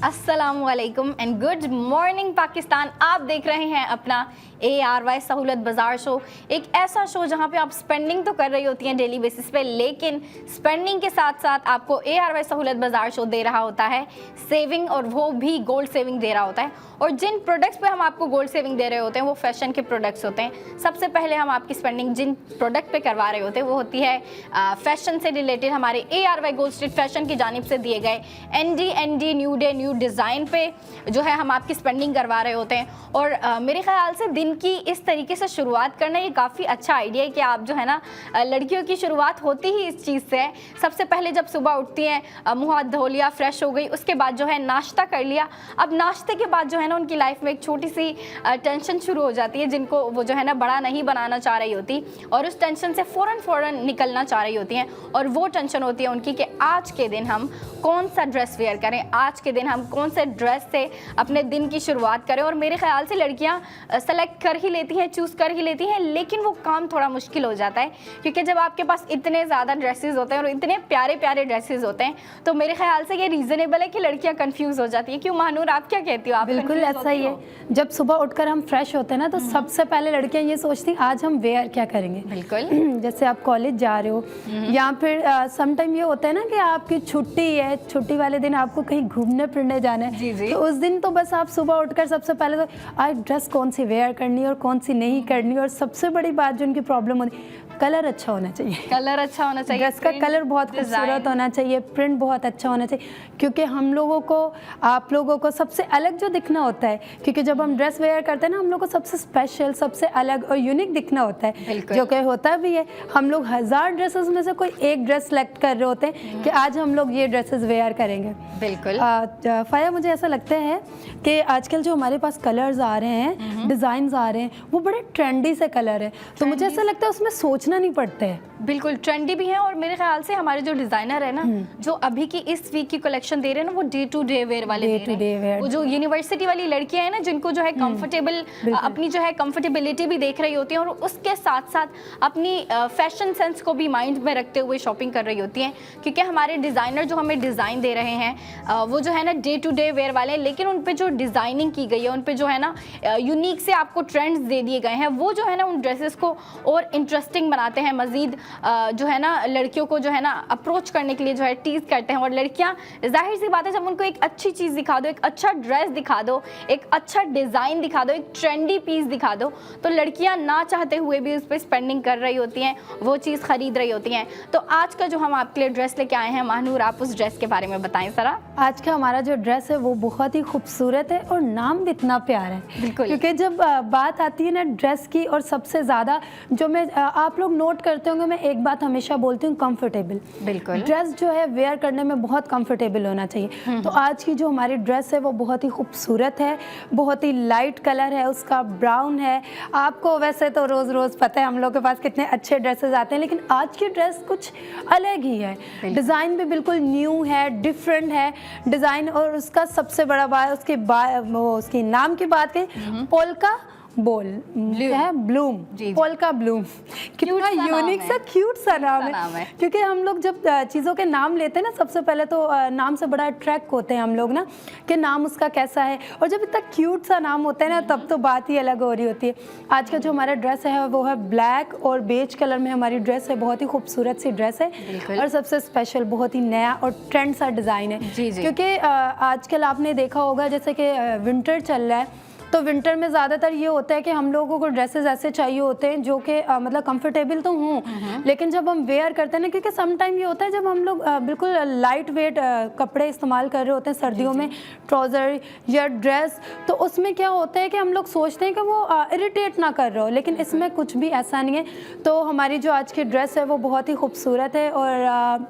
अस्सलामुअलैकुम and good morning Pakistan. आप देख रहे हैं अपना ARY सहूलत बाज़ार शो, एक ऐसा शो जहां पे आप स्पेंडिंग तो कर रही होती हैं डेली बेसिस पे, लेकिन स्पेंडिंग के साथ साथ आपको ARY सहूलत बाज़ार शो दे रहा होता है सेविंग, और वो भी गोल्ड सेविंग दे रहा होता है। और जिन प्रोडक्ट्स पे हम आपको गोल्ड सेविंग दे रहे होते हैं वो फैशन के प्रोडक्ट्स होते हैं। सबसे पहले हम आपकी स्पेंडिंग जिन प्रोडक्ट पे करवा रहे होते हैं वो होती है फैशन से रिलेटेड, हमारे ARY गोल्ड स्ट्रीट फैशन की जानिब से दिए गए ND new day new design पे जो है हम आपकी स्पेंडिंग करवा रहे होते हैं। और मेरे ख्याल से दिन की इस तरीके से शुरुआत करना ये काफ़ी अच्छा आइडिया है कि आप जो है ना, लड़कियों की शुरुआत होती ही इस चीज़ से है। सबसे पहले जब सुबह उठती हैं, मुँह हाथ धो लिया, फ्रेश हो गई, उसके बाद जो है नाश्ता कर लिया। अब नाश्ते के बाद जो है ना उनकी लाइफ में एक छोटी सी टेंशन शुरू हो जाती है, जिनको वो जो है ना बड़ा नहीं बनाना चाह रही होती, और उस टेंशन से फ़ौरन निकलना चाह रही होती हैं। और वो टेंशन होती है उनकी कि आज के दिन हम कौन सा ड्रेस वेयर करें, आज के दिन हम कौन से ड्रेस से अपने दिन की शुरुआत करें। और मेरे ख्याल से लड़कियां सेलेक्ट कर ही लेती हैं, चूज़ कर ही लेती हैं, लेकिन वो काम थोड़ा मुश्किल हो जाता है, क्योंकि जब आपके पास इतने ज़्यादा ड्रेसेस होते हैं और इतने प्यारे प्यारे ड्रेसेस होते हैं, तो मेरे ख्याल से ये रीज़नेबल है कि लड़कियां कंफ्यूज हो जाती है। क्यों महानूर, आप क्या कहती हो? आप बिल्कुल ऐसा ही है। जब सुबह उठकर हम फ्रेश होते हैं ना, तो सबसे पहले लड़कियां ये सोचती हैं आज हम वेयर क्या करेंगे। बिल्कुल। जैसे आप कॉलेज जा रहे हो या फिर सम टाइम ये होता है ना कि आपकी छुट्टी है, छुट्टी वाले दिन आपको कहीं घूमने फिरने जाना है, जी। तो उस दिन तो बस आप सुबह उठकर सबसे पहले तो आज ड्रेस कौन सी वेयर करनी है और कौन सी नहीं करनी। और सबसे बड़ी बात जो उनकी प्रॉब्लम होती, कलर अच्छा होना चाहिए। कलर अच्छा होना चाहिए, ड्रेस का कलर बहुत खूबसूरत होना चाहिए, प्रिंट बहुत अच्छा होना चाहिए, क्योंकि हम लोगों को, आप लोगों को सबसे अलग जो दिखना होता है, क्योंकि जब हम ड्रेस वेयर करते हैं ना, हम लोग को सबसे स्पेशल, सबसे अलग और यूनिक दिखना होता है, जो कि होता भी है। हम लोग 1000 ड्रेसेस में से कोई एक ड्रेस सेलेक्ट कर रहे होते हैं कि आज हम लोग ये ड्रेसेस वेयर करेंगे। बिल्कुल। फाया, मुझे ऐसा लगता है कि आजकल जो हमारे पास कलर्स आ रहे हैं, डिज़ाइंस आ रहे हैं, वो बड़े ट्रेंडी से कलर है, तो मुझे ऐसा लगता है उसमें सोचना नहीं पड़ता है। बिल्कुल ट्रेंडी भी है, और मेरे ख्याल से हमारे जो डिजाइनर है ना, जो अभी की इस वीक की कलेक्शन दे रहे हैं ना, वो डे टू डे वेयर वाले दे रहे हैं। वो जो यूनिवर्सिटी वाली लड़कियां हैं ना, जिनको जो है कंफर्टेबल, अपनी जो है कंफर्टेबिलिटी भी देख रही होती हैं, और उसके साथ साथ अपनी फैशन सेंस को भी माइंड में रखते हुए शॉपिंग कर रही होती हैं, क्योंकि हमारे डिज़ाइनर जो हमें डिज़ाइन दे रहे हैं वो जो है ना डे टू डे वेयर वाले हैं, लेकिन उन पे जो डिज़ाइनिंग की गई है, उन पे जो है ना यूनिक से आपको ट्रेंड्स दे दिए गए हैं, वो जो है ना उन ड्रेसेस को और इंटरेस्टिंग बनाते हैं। मज़ीद जो है ना लड़कियों को जो है ना अप्रोच करने के लिए जो है टीज़ करते हैं। और लड़कियां, जाहिर सी बात है, जब उनको एक अच्छी चीज़ दिखा दो, एक अच्छा ड्रेस दिखा दो, एक अच्छा डिज़ाइन दिखा दो, एक ट्रेंडी पीस दिखा दो, तो लड़कियां ना चाहते हुए भी उस पर स्पेंडिंग कर रही होती हैं, वो चीज़ ख़रीद रही होती हैं। तो आज का जो हम आपके लिए ड्रेस लेके आए हैं महानूर, आप उस ड्रेस के बारे में बताएं ज़रा। आज का हमारा जो ड्रेस है वो बहुत ही खूबसूरत है और नाम भी इतना प्यारा है। बिल्कुल। क्योंकि जब बात आती है ना ड्रेस की, और सबसे ज़्यादा जो मैं आप लोग नोट करते होंगे, मैं एक बात हमेशा बोलती हूँ, कंफर्टेबल। बिल्कुल। ड्रेस जो है वेयर करने में बहुत कंफर्टेबल होना चाहिए। तो आज की जो हमारी ड्रेस है वो बहुत ही खूबसूरत है, बहुत ही लाइट कलर है उसका, ब्राउन है। आपको वैसे तो रोज़ रोज़ पता है हम लोग के पास कितने अच्छे ड्रेसेस आते हैं, लेकिन आज की ड्रेस कुछ अलग ही है। डिज़ाइन भी बिल्कुल न्यू है, डिफरेंट है डिज़ाइन। और उसका सबसे बड़ा बात, उसकी नाम की बात करें, पोल्का बोल है, ब्लूम, पोल्का ब्लूम, कितना यूनिक सा, क्यूट सा नाम है। क्योंकि हम लोग जब चीज़ों के नाम लेते हैं ना, सबसे पहले तो नाम से बड़ा अट्रैक्ट होते हैं हम लोग ना, कि नाम उसका कैसा है, और जब इतना क्यूट सा नाम होता है ना, तब तो बात ही अलग हो रही होती है। आज का जो हमारा ड्रेस है वो है ब्लैक और बेज कलर में हमारी ड्रेस है, बहुत ही खूबसूरत सी ड्रेस है, और सबसे स्पेशल बहुत ही नया और ट्रेंड सा डिज़ाइन है। क्योंकि आजकल आपने देखा होगा जैसे कि विंटर चल रहा है, तो विंटर में ज़्यादातर ये होता है कि हम लोगों को ड्रेसेस ऐसे चाहिए होते हैं जो कि मतलब कंफर्टेबल तो हों, लेकिन जब हम वेयर करते हैं ना, क्योंकि सम टाइम ये होता है जब हम लोग बिल्कुल लाइट वेट कपड़े इस्तेमाल कर रहे होते हैं सर्दियों में, ट्राउज़र या ड्रेस, तो उसमें क्या होता है कि हम लोग सोचते हैं कि वो इरिटेट ना कर रहे हो, लेकिन इसमें कुछ भी ऐसा नहीं है। तो हमारी जो आज की ड्रेस है वो बहुत ही खूबसूरत है, और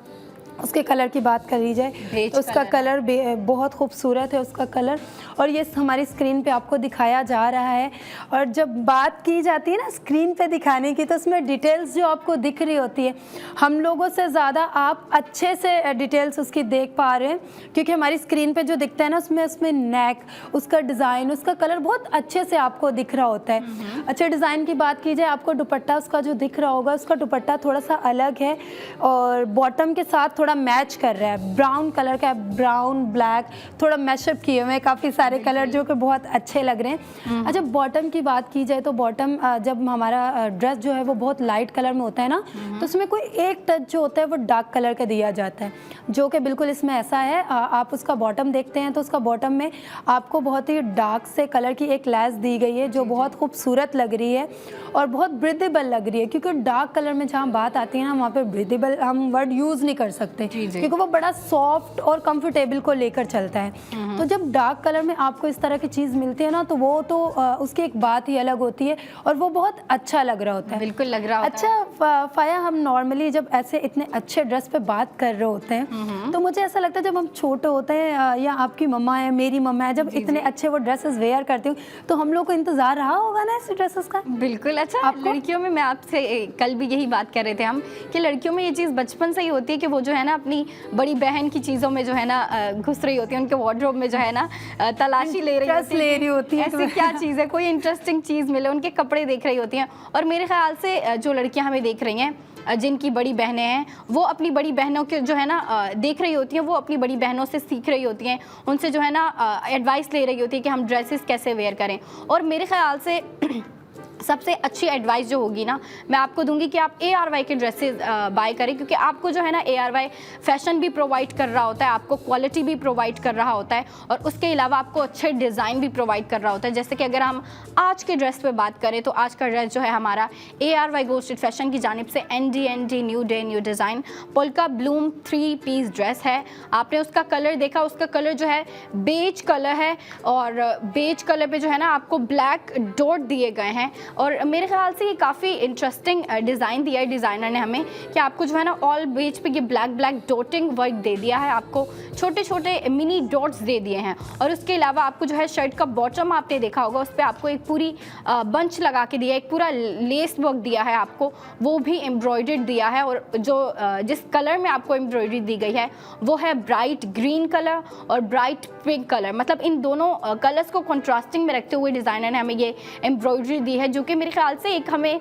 उसके कलर की बात करी जाए तो उसका कलर बहुत खूबसूरत है उसका कलर, और ये हमारी स्क्रीन पे आपको दिखाया जा रहा है। और जब बात की जाती है ना स्क्रीन पे दिखाने की, तो उसमें डिटेल्स जो आपको दिख रही होती है, हम लोगों से ज़्यादा आप अच्छे से डिटेल्स उसकी देख पा रहे हैं, क्योंकि हमारी स्क्रीन पे जो दिखता है ना, उसमें नेक, उसका डिज़ाइन, उसका कलर बहुत अच्छे से आपको दिख रहा होता है। अच्छे डिज़ाइन की बात की जाए, आपको दुपट्टा उसका जो दिख रहा होगा, उसका दुपट्टा थोड़ा सा अलग है, और बॉटम के साथ थोड़ा मैच कर रहा है, ब्राउन कलर का है, ब्राउन ब्लैक थोड़ा मैशअप किए हुए हैं काफ़ी सारे कलर जो कि बहुत अच्छे लग रहे हैं। अच्छा, बॉटम की बात की जाए तो बॉटम जब हमारा ड्रेस जो है वो बहुत लाइट कलर में होता है ना, तो उसमें कोई एक टच जो होता है वो डार्क कलर का दिया जाता है, जो कि बिल्कुल इसमें ऐसा है। आप उसका बॉटम देखते हैं तो उसका बॉटम में आपको बहुत ही डार्क से कलर की एक लैस दी गई है जो बहुत खूबसूरत लग रही है और बहुत ब्रीदेबल लग रही है, क्योंकि डार्क कलर में जहाँ बात आती है ना वहाँ पे ब्रीदेबल हम वर्ड यूज़ नहीं कर सकते, क्योंकि वो बड़ा सॉफ्ट और कंफर्टेबल को लेकर चलता है। तो जब डार्क कलर में आपको इस तरह की चीज़ मिलती है ना, तो वो तो उसकी एक बात ही अलग होती है और वो बहुत अच्छा लग रहा होता है। बिल्कुल लग रहा होता अच्छा फाया, हम नॉर्मली जब ऐसे इतने अच्छे ड्रेस पे बात कर रहे होते हैं तो मुझे ऐसा लगता है जब हम छोटे होते हैं या आपकी मम्मा है, मेरी मम्मा है, जब इतने अच्छे वो ड्रेसेस वेयर करती हूँ तो हम लोग को इंतजार रहा होगा ना ऐसे ड्रेसेस का। बिल्कुल। अच्छा, लड़कियों में मैं आपसे कल भी यही बात कर रहे थे हम कि लड़कियों में ये चीज़ बचपन से ही होती है कि वो जो है ना अपनी बड़ी बहन की चीज़ों में जो है ना घुस रही होती है, उनके वार्डरोब में जो है ना तलाशी ले रही होती है ऐसी क्या चीज़ है, कोई इंटरेस्टिंग चीज़ मिले, उनके कपड़े देख रही होती हैं। और मेरे ख्याल से जो लड़कियां हमें देख रही हैं जिनकी बड़ी बहनें हैं, वो अपनी बड़ी बहनों के जो है ना देख रही होती हैं, वो अपनी बड़ी बहनों से सीख रही होती हैं, उनसे जो है ना एडवाइस ले रही होती है कि हम ड्रेसेस कैसे वेयर करें। और मेरे ख्याल से सबसे अच्छी एडवाइस जो होगी ना, मैं आपको दूंगी कि आप ARY के ड्रेसेस बाय करें, क्योंकि आपको जो है ना ARY फैशन भी प्रोवाइड कर रहा होता है, आपको क्वालिटी भी प्रोवाइड कर रहा होता है और उसके अलावा आपको अच्छे डिज़ाइन भी प्रोवाइड कर रहा होता है। जैसे कि अगर हम आज के ड्रेस पे बात करें तो आज का ड्रेस जो है हमारा ARY गोस्टेड फैशन की जानिब से ND new day new design polka bloom 3 piece dress है। आपने उसका कलर देखा, उसका कलर जो है बेज कलर है और बेज कलर पे जो है ना आपको ब्लैक डॉट दिए गए हैं। और मेरे ख्याल से ये काफ़ी इंटरेस्टिंग डिज़ाइन दिया है डिज़ाइनर ने हमें कि आपको जो है ना ऑल बेज पे ये ब्लैक डॉटिंग वर्क दे दिया है, आपको छोटे छोटे मिनी डॉट्स दे दिए हैं। और उसके अलावा आपको जो है शर्ट का बॉटम आपने देखा होगा, उस पर आपको एक पूरी बंच लगा के दिया, एक पूरा लेस वर्क दिया है आपको, वो भी एम्ब्रॉयडर्ड दिया है। और जो जिस कलर में आपको एम्ब्रॉयडरी दी गई है वो है ब्राइट ग्रीन कलर और ब्राइट पिंक कलर, मतलब इन दोनों कलर्स को कंट्रास्टिंग में रखते हुए डिज़ाइनर ने हमें ये एम्ब्रॉयडरी दी है, जो कि मेरे ख्याल से एक हमें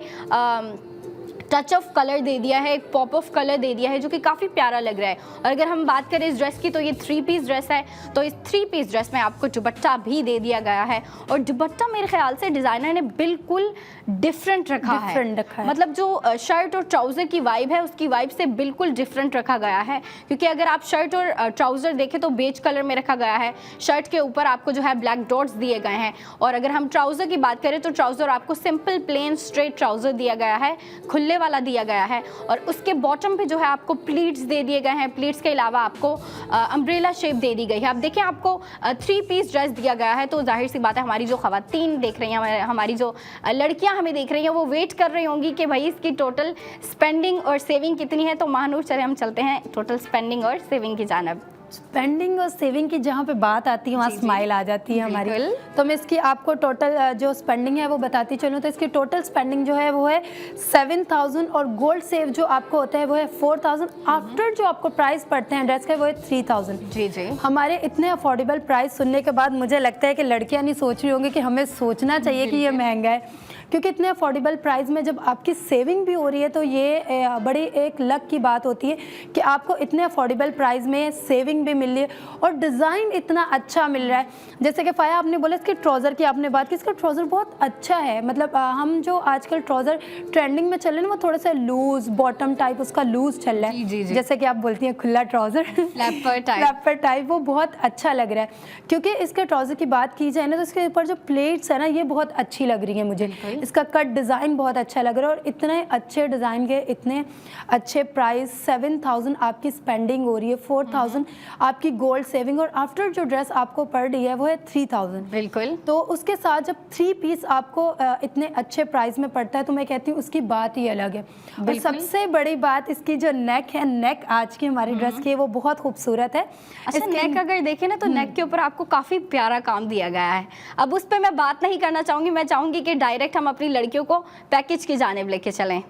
टच ऑफ कलर दे दिया है, एक पॉप ऑफ कलर दे दिया है, जो कि काफ़ी प्यारा लग रहा है। और अगर हम बात करें इस ड्रेस की तो ये 3 पीस ड्रेस है, तो इस 3 पीस ड्रेस में आपको दुपट्टा भी दे दिया गया है। और दुपट्टा मेरे ख्याल से डिज़ाइनर ने बिल्कुल डिफरेंट रखा है, मतलब जो शर्ट और ट्राउज़र की वाइब है उसकी वाइब से बिल्कुल डिफरेंट रखा गया है। क्योंकि अगर आप शर्ट और ट्राउज़र देखें तो बेज कलर में रखा गया है, शर्ट के ऊपर आपको जो है ब्लैक डॉट्स दिए गए हैं। और अगर हम ट्राउज़र की बात करें तो ट्राउज़र आपको सिंपल प्लेन स्ट्रेट ट्राउज़र दिया गया है, खुले वाला दिया गया है। और उसके बॉटम पे जो है आपको प्लीट्स दे दिए गए हैं, प्लीट्स के अलावा आपको अम्ब्रेला शेप दे दी गई है। अब देखिए आपको 3 पीस ड्रेस दिया गया है, तो जाहिर सी बात है हमारी जो ख़वातीन देख रही हैं, हमारी जो लड़कियां हमें देख रही हैं, वो वेट कर रही होंगी कि भाई इसकी टोटल स्पेंडिंग और सेविंग कितनी है। तो महानूर चले हम चलते हैं टोटल स्पेंडिंग और सेविंग की जानब। स्पेंडिंग और सेविंग की जहाँ पे बात आती है वहाँ स्माइल आ जाती है हमारी। तो मैं इसकी आपको टोटल जो स्पेंडिंग है वो बताती चलूँ तो इसकी टोटल स्पेंडिंग जो है वो है 7,000 और गोल्ड सेव जो आपको होता है वो है 4,000। आफ्टर जो आपको प्राइस पड़ते हैं ड्रेस के वो है 3,000। जी जी, हमारे इतने अफोर्डेबल प्राइस सुनने के बाद मुझे लगता है कि लड़कियाँ नहीं सोच रही होंगी कि हमें सोचना चाहिए कि ये महंगा है, क्योंकि इतने अफोर्डेबल प्राइस में जब आपकी सेविंग भी हो रही है तो ये बड़ी एक लक की बात होती है कि आपको इतने अफोर्डेबल प्राइस में सेविंग भी मिल रही है और डिज़ाइन इतना अच्छा मिल रहा है। जैसे कि फाया आपने बोला इसके ट्राउज़र की आपने बात की, इसका ट्राउज़र बहुत अच्छा है। मतलब हम जो आजकल ट्राउज़र ट्रेंडिंग में चल रहे हैं वो थोड़ा सा लूज बॉटम टाइप उसका लूज चल रहा है। जी, जी। जैसे कि आप बोलती हैं खुला ट्राउज़र फ्लैपर टाइप, वो बहुत अच्छा लग रहा है। क्योंकि इसके ट्राउज़र की बात की जाए ना तो इसके ऊपर जो प्लेट्स है ना ये बहुत अच्छी लग रही है मुझे, इसका कट डिज़ाइन बहुत अच्छा लग रहा है। और इतने अच्छे डिज़ाइन के इतने अच्छे प्राइस, 7,000 आपकी स्पेंडिंग हो रही है, 4,000 आपकी गोल्ड सेविंग और आफ्टर जो ड्रेस आपको पड़ रही है वो है 3,000। बिल्कुल। तो उसके साथ जब 3 पीस आपको इतने अच्छे प्राइस में पड़ता है तो मैं कहती हूँ उसकी बात ही अलग है। और सबसे बड़ी बात इसकी जो नेक है, नेक आज की हमारी ड्रेस की वो बहुत खूबसूरत है। अच्छा, नेक अगर देखें ना तो नेक के ऊपर आपको काफ़ी प्यारा काम दिया गया है। अब उस पर मैं बात नहीं करना चाहूँगी, मैं चाहूँगी कि डायरेक्ट हम अपनी लड़कियों को पैकेज की जानिब लेके चलें।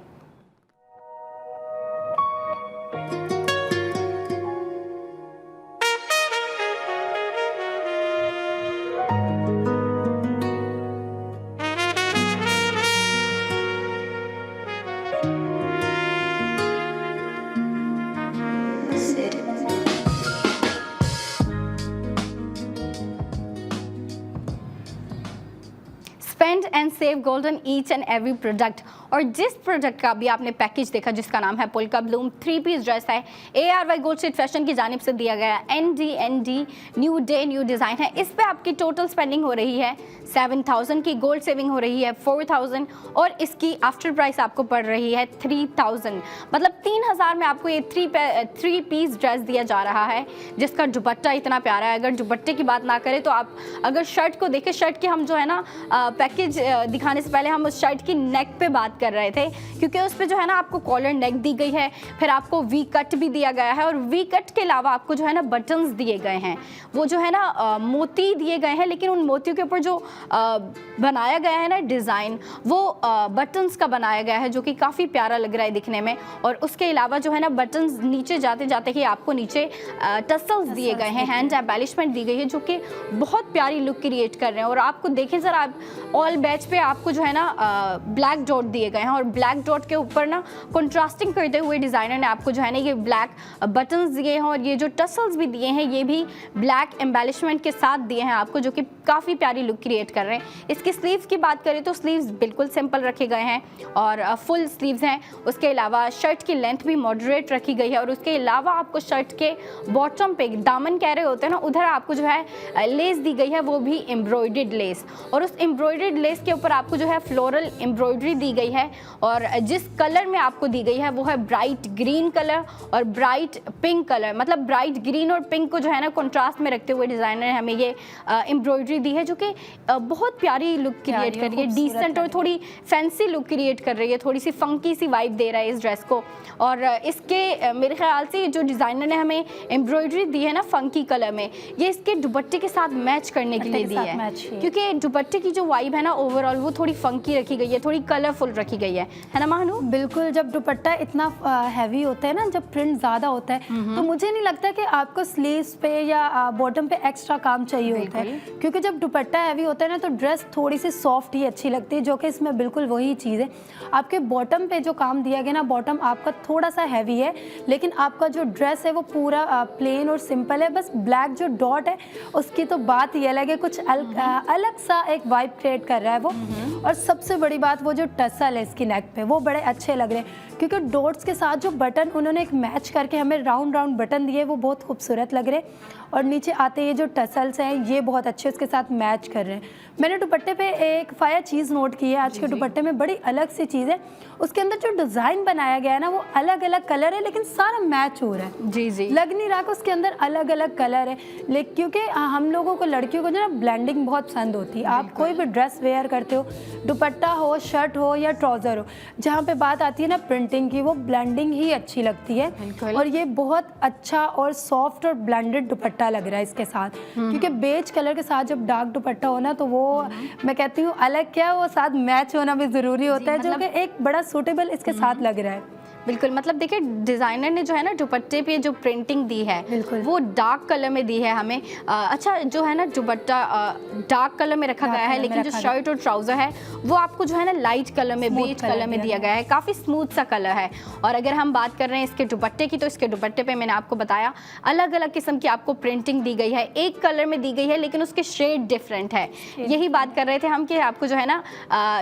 Spend and save gold on each and every product. और जिस प्रोडक्ट का भी आपने पैकेज देखा जिसका नाम है पोल्का ब्लूम 3-पीस ड्रेस है, ARY गोल्ड स्ट्रीट फैशन की जानिब से दिया गया ND new day new design है। इस पे आपकी टोटल स्पेंडिंग हो रही है 7,000 की, गोल्ड सेविंग हो रही है 4,000 और इसकी आफ्टर प्राइस आपको पड़ रही है 3,000। मतलब 3,000 में आपको ये 3-पीस ड्रेस दिया जा रहा है जिसका दुपट्टा इतना प्यारा है। अगर दुपट्टे की बात ना करें तो आप अगर शर्ट को देखें, शर्ट के हम जो है ना पैकेज दिखाने से पहले हम उस शर्ट की नेक पे बात कर रहे थे, क्योंकि उस पे जो है ना आपको कॉलर नेक दी गई है, फिर आपको वी कट भी दिया गया है और वी कट के अलावा आपको जो है ना बटन्स दिए गए हैं, वो जो है ना मोती दिए गए हैं, लेकिन उन मोतियों के ऊपर जो बनाया गया है ना डिज़ाइन वो बटन्स का बनाया गया है जो कि काफ़ी प्यारा लग रहा है दिखने में। और उसके अलावा जो है ना बटन्स नीचे जाते जाते ही आपको नीचे टसल्स दिए गए हैं, हैंड एम्बेलिशमेंट दी गई है जो कि बहुत प्यारी लुक क्रिएट कर रहे हैं। और आपको देखें ज़रा, आप ऑल बैच पे आपको जो है ना ब्लैक डॉट दिए गए हैं और ब्लैक डॉट के ऊपर ना कंट्रास्टिंग करते हुए डिज़ाइनर ने आपको जो है ना ये ब्लैक बटन्स दिए हैं और ये जो टसल्स भी दिए हैं ये भी ब्लैक एम्बेलिशमेंट के साथ दिए हैं आपको, जो कि काफ़ी प्यारी लुक क्रिएट कर रहे हैं। इसकी स्लीव्स की बात करें तो स्लीव्स बिल्कुल सिंपल रखे गए हैं और फुल स्लीव्स हैं। उसके अलावा शर्ट की लेंथ भी मॉडरेट रखी गई है और उसके अलावा आपको शर्ट के बॉटम पे दामन कह रहे होते हैं ना, उधर आपको जो है लेस दी गई है, वो भी एम्ब्रॉयडर्ड लेस। और उस एम्ब्रॉयडर्ड लेस के ऊपर आपको जो है फ्लोरल एम्ब्रॉयडरी दी गई है और जिस कलर में आपको दी गई है वो है ब्राइट ग्रीन कलर और ब्राइट पिंक कलर। मतलब ब्राइट ग्रीन और पिंक को जो है ना कंट्रास्ट में रखते हुए डिज़ाइनर ने हमें ये एम्ब्रॉयडरी दी है जो कि बहुत प्यारी लुक क्रिएट कर रही है, डिसेंट और थोड़ी फैंसी लुक क्रिएट कर रही है, थोड़ी सी फंकी सी वाइब दे रहा है इस ड्रेस को। और इसके मेरे ख्याल से जो डिज़ाइनर ने हमें एम्ब्रॉयडरी दी है ना फंकी कलर में, ये इसके दुपट्टे के साथ मैच करने के लिए दी है, क्योंकि दुपट्टे की जो वाइब है ना ओवरऑल वो थोड़ी फंकी रखी गई है, थोड़ी कलरफुल रखी गई है ना महानू? बिल्कुल, जब दुपट्टा इतना हैवी होता है ना, जब प्रिंट ज़्यादा होता है तो मुझे नहीं लगता कि आपको स्लीव्स पे या बॉटम पे एक्स्ट्रा काम चाहिए होता है, क्योंकि जब दुपट्टा हैवी होता है ना तो ड्रेस थोड़ी सी सॉफ्ट ही अच्छी लगती है, जो कि इसमें बिल्कुल वही चीज़ है। आपके बॉटम पे जो काम दिया गया ना, बॉटम आपका थोड़ा सा हैवी है लेकिन आपका जो ड्रेस है वो पूरा प्लेन और सिंपल है, बस ब्लैक जो डॉट है उसकी तो बात ही अलग है, कुछ अलग सा एक वाइब क्रिएट कर रहा है वो। और सबसे बड़ी बात वो जो टसल है इसकी नेक पे वो बड़े अच्छे लग रहे हैं, क्योंकि डॉट्स के साथ जो बटन उन्होंने एक मैच करके हमें राउंड राउंड बटन दिए वो बहुत खूबसूरत लग रहे हैं। और नीचे आते ये जो टसल्स हैं ये बहुत अच्छे उसके साथ मैच कर रहे हैं। मैंने दुपट्टे पे एक फाया चीज़ नोट की है, आज के दुपट्टे में बड़ी अलग सी चीज़ है, उसके अंदर जो डिज़ाइन बनाया गया है ना वो अलग अलग कलर है लेकिन सारा मैच हो रहा है। जी जी, लग नहीं रहा कि उसके अंदर अलग अलग कलर है, लेकिन क्योंकि हम लोगों को लड़कियों को जो ना ब्लेंडिंग बहुत पसंद होती है। आप कोई भी ड्रेस वेयर करते हो, दुपट्टा हो, शर्ट हो या ट्राउज़र हो, जहाँ पे बात आती है ना प्रिंटिंग की, वो ब्लेंडिंग ही अच्छी लगती है। और ये बहुत अच्छा और सॉफ्ट और ब्लेंडेड दुपट्टा लग रहा है इसके साथ, क्योंकि बेज कलर के साथ जब डार्क दुपट्टा हो ना तो वो मैं कहती हूँ अलग क्या, वो साथ मैच होना भी ज़रूरी होता है, जो कि एक बड़ा सूटेबल इसके साथ लग रहा है। बिल्कुल, मतलब देखिए डिज़ाइनर ने जो है ना दुपट्टे पे जो प्रिंटिंग दी है वो डार्क कलर में दी है हमें। अच्छा जो है ना दुपट्टा डार्क कलर में रखा गया है, लेकिन जो शर्ट और ट्राउज़र है वो आपको जो है ना लाइट कलर में, बेज कलर में दिया गया है, काफ़ी स्मूथ सा कलर है। और अगर हम बात कर रहे हैं इसके दुपट्टे की, तो इसके दुपट्टे पे मैंने आपको बताया अलग अलग किस्म की आपको प्रिंटिंग दी गई है, एक कलर में दी गई है लेकिन उसके शेड डिफरेंट है। यही बात कर रहे थे हम कि आपको जो है ना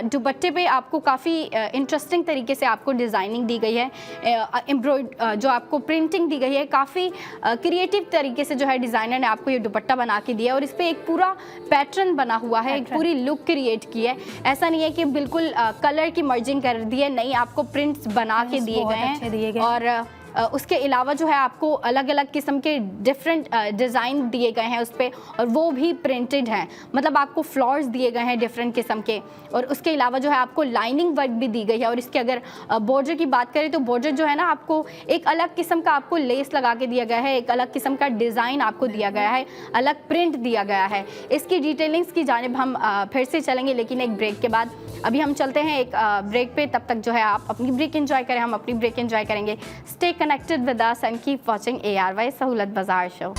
दुपट्टे पे आपको काफ़ी इंटरेस्टिंग तरीके से आपको डिज़ाइनिंग दी गई है, जो आपको प्रिंटिंग दी गई है, काफ़ी क्रिएटिव तरीके से जो है डिज़ाइनर ने आपको ये दुपट्टा बना के दिया और इस पर एक पूरा पैटर्न बना हुआ है, एक पूरी लुक क्रिएट की है। ऐसा नहीं है कि बिल्कुल कलर की मर्जिंग कर दी है, नहीं, आपको प्रिंट्स बना के दिए गए हैं। और उसके अलावा जो है आपको अलग अलग किस्म के डिफरेंट डिज़ाइन दिए गए हैं उस पर, और वो भी प्रिंटेड हैं, मतलब आपको फ्लावर्स दिए गए हैं डिफरेंट किस्म के। और उसके अलावा जो है आपको लाइनिंग वर्क भी दी गई है। और इसके अगर बॉर्डर की बात करें तो बॉर्डर जो है ना आपको एक अलग किस्म का आपको लेस लगा के दिया गया है, एक अलग किस्म का डिज़ाइन आपको दिया गया है, अलग प्रिंट दिया गया है। इसकी डिटेलिंग्स की जानिब हम फिर से चलेंगे, लेकिन एक ब्रेक के बाद। अभी हम चलते हैं एक ब्रेक पे, तब तक जो है आप अपनी ब्रेक एंजॉय करें, हम अपनी ब्रेक एंजॉय करेंगे। Stay connected with us and keep watching ARY सहूलत बाजार show.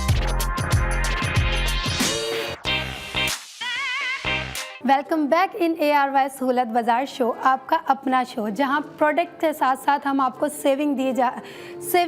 Welcome back in ARY सहूलत बाज़ार शो, आपका अपना शो जहां प्रोडक्ट के साथ साथ हम आपको सेविंग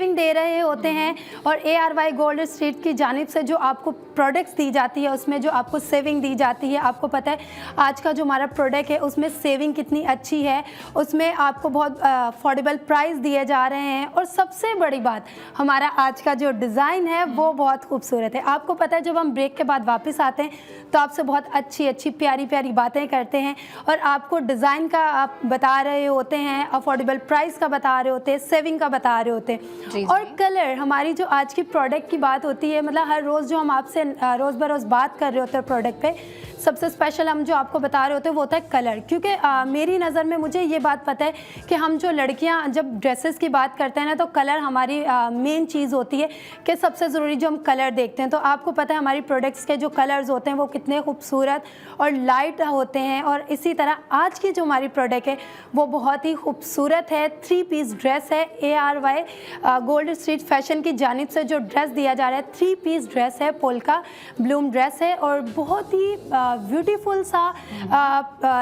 दे रहे होते हैं। और ARY गोल्ड स्ट्रीट की जानिब से जो आपको प्रोडक्ट्स दी जाती है उसमें जो आपको सेविंग दी जाती है, आपको पता है आज का जो हमारा प्रोडक्ट है उसमें सेविंग कितनी अच्छी है, उसमें आपको बहुत अफोर्डेबल प्राइस दिए जा रहे हैं। और सबसे बड़ी बात, हमारा आज का जो डिज़ाइन है वो बहुत खूबसूरत है। आपको पता है जब हम ब्रेक के बाद वापस आते हैं तो आपसे बहुत अच्छी प्यारी बातें करते हैं और आपको डिज़ाइन का आप बता रहे होते हैं, अफोर्डेबल प्राइस का बता रहे होते हैं, सेविंग का बता रहे होते हैं। और कलर, हमारी जो आज की प्रोडक्ट की बात होती है, मतलब हर रोज़ जो हम आपसे रोज़ बरोज़ बात कर रहे होते हैं प्रोडक्ट पे, सबसे स्पेशल हम जो आपको बता रहे होते हैं वो होता है कलर। क्योंकि मेरी नज़र में मुझे ये बात पता है कि हम जो लड़कियां जब ड्रेसेस की बात करते हैं ना, तो कलर हमारी मेन चीज़ होती है कि सबसे ज़रूरी जो हम कलर देखते हैं। तो आपको पता है हमारी प्रोडक्ट्स के जो कलर्स होते हैं वो कितने खूबसूरत और लाइट होते हैं। और इसी तरह आज की जो हमारी प्रोडक्ट है वो बहुत ही खूबसूरत है। 3 पीस ड्रेस है। ARY गोल्ड स्ट्रीट फैशन की जानिब से जो ड्रेस दिया जा रहा है 3 पीस ड्रेस है, पोल्का ब्लूम ड्रेस है और बहुत ही ब्यूटीफुल सा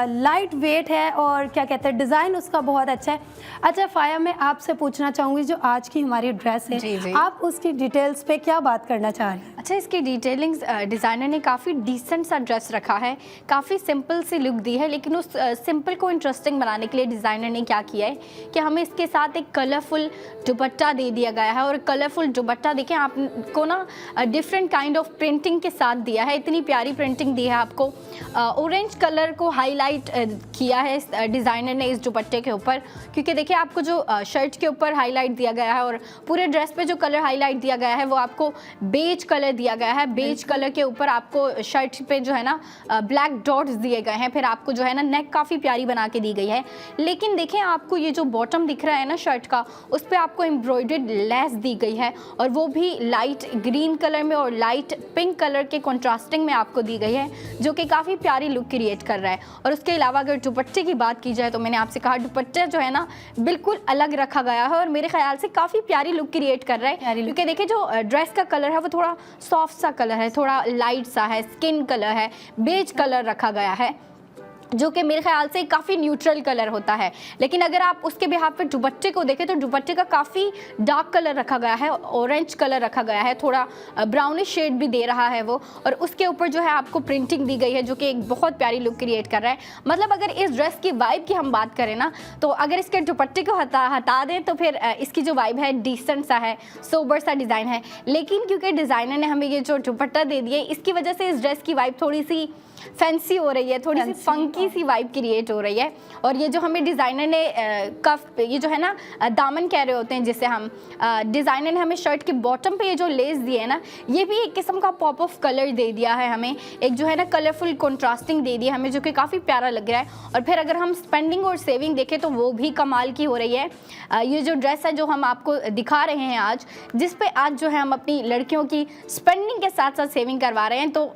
लाइट वेट है और क्या कहते हैं डिज़ाइन उसका बहुत अच्छा है। अच्छा फाया, मैं आपसे पूछना चाहूँगी जो आज की हमारी ड्रेस है, जी। आप उसकी डिटेल्स पे क्या बात करना चाह रहे हैं? अच्छा, इसकी डिटेलिंग्स डिज़ाइनर ने काफ़ी डिसेंट सा ड्रेस रखा है, काफ़ी सिंपल सी लुक दी है, लेकिन उस सिंपल को इंटरेस्टिंग बनाने के लिए डिज़ाइनर ने क्या किया है कि हमें इसके साथ एक कलरफुल दुपट्टा दे दिया गया है। और कलरफुल दुपट्टा देखें आपको ना डिफरेंट काइंड ऑफ प्रिंटिंग के साथ दिया है, इतनी प्यारी प्रिंटिंग दी है आपको। ऑरेंज कलर को हाईलाइट किया है डिज़ाइनर ने इस दुपट्टे के ऊपर, क्योंकि देखिए आपको जो शर्ट के ऊपर हाईलाइट दिया गया है और पूरे ड्रेस पे जो कलर हाईलाइट दिया गया है वो आपको बेज कलर दिया गया है। बेज कलर के ऊपर आपको शर्ट पे जो है ना ब्लैक डॉट्स दिए गए हैं, फिर आपको जो है ना नेक काफ़ी प्यारी बना के दी गई है। लेकिन देखें आपको ये जो बॉटम दिख रहा है ना शर्ट का, उस पर आपको एम्ब्रॉयडर्ड लेस दी गई है और वो भी लाइट ग्रीन कलर में और लाइट पिंक कलर के कॉन्ट्रास्टिंग में आपको दी गई है, जो कि काफ़ी प्यारी लुक क्रिएट कर रहा है। और उसके अलावा अगर दुपट्टे की बात की जाए तो मैंने आपसे कहा दुपट्टा जो है ना बिल्कुल अलग रखा गया है और मेरे ख्याल से काफ़ी प्यारी लुक क्रिएट कर रहा है। क्योंकि देखिए जो ड्रेस का कलर है वो थोड़ा सॉफ्ट सा कलर है, थोड़ा लाइट सा है, स्किन कलर है, बेज कलर रखा गया है, जो कि मेरे ख्याल से काफ़ी न्यूट्रल कलर होता है। लेकिन अगर आप उसके बिहाफ पे दुपट्टे को देखें तो दुपट्टे का काफ़ी डार्क कलर रखा गया है, ऑरेंज कलर रखा गया है, थोड़ा ब्राउनिश शेड भी दे रहा है वो, और उसके ऊपर जो है आपको प्रिंटिंग दी गई है जो कि एक बहुत प्यारी लुक क्रिएट कर रहा है। मतलब अगर इस ड्रेस की वाइब की हम बात करें ना, तो अगर इसके दुपट्टे को हटा दें तो फिर इसकी जो वाइब है डिसेंट सा है, सोबर सा डिज़ाइन है। लेकिन क्योंकि डिज़ाइनर ने हमें ये जो दुपट्टा दे दिया, इसकी वजह से इस ड्रेस की वाइब थोड़ी सी फैंसी हो रही है, थोड़ी सी फंकी सी वाइब क्रिएट हो रही है। और ये जो हमें डिज़ाइनर ने कफ, ये जो है ना दामन कह रहे होते हैं जिसे हम, डिज़ाइनर ने हमें शर्ट के बॉटम पे ये जो लेस दिए है ना, ये भी एक किस्म का पॉप ऑफ कलर दे दिया है हमें, एक जो है ना कलरफुल कंट्रास्टिंग दे दिया हमें, जो कि काफ़ी प्यारा लग रहा है। और फिर अगर हम स्पेंडिंग और सेविंग देखें तो वो भी कमाल की हो रही है। ये जो ड्रेस है जो हम आपको दिखा रहे हैं आज, जिस पे आज जो है हम अपनी लड़कियों की स्पेंडिंग के साथ साथ सेविंग करवा रहे हैं, तो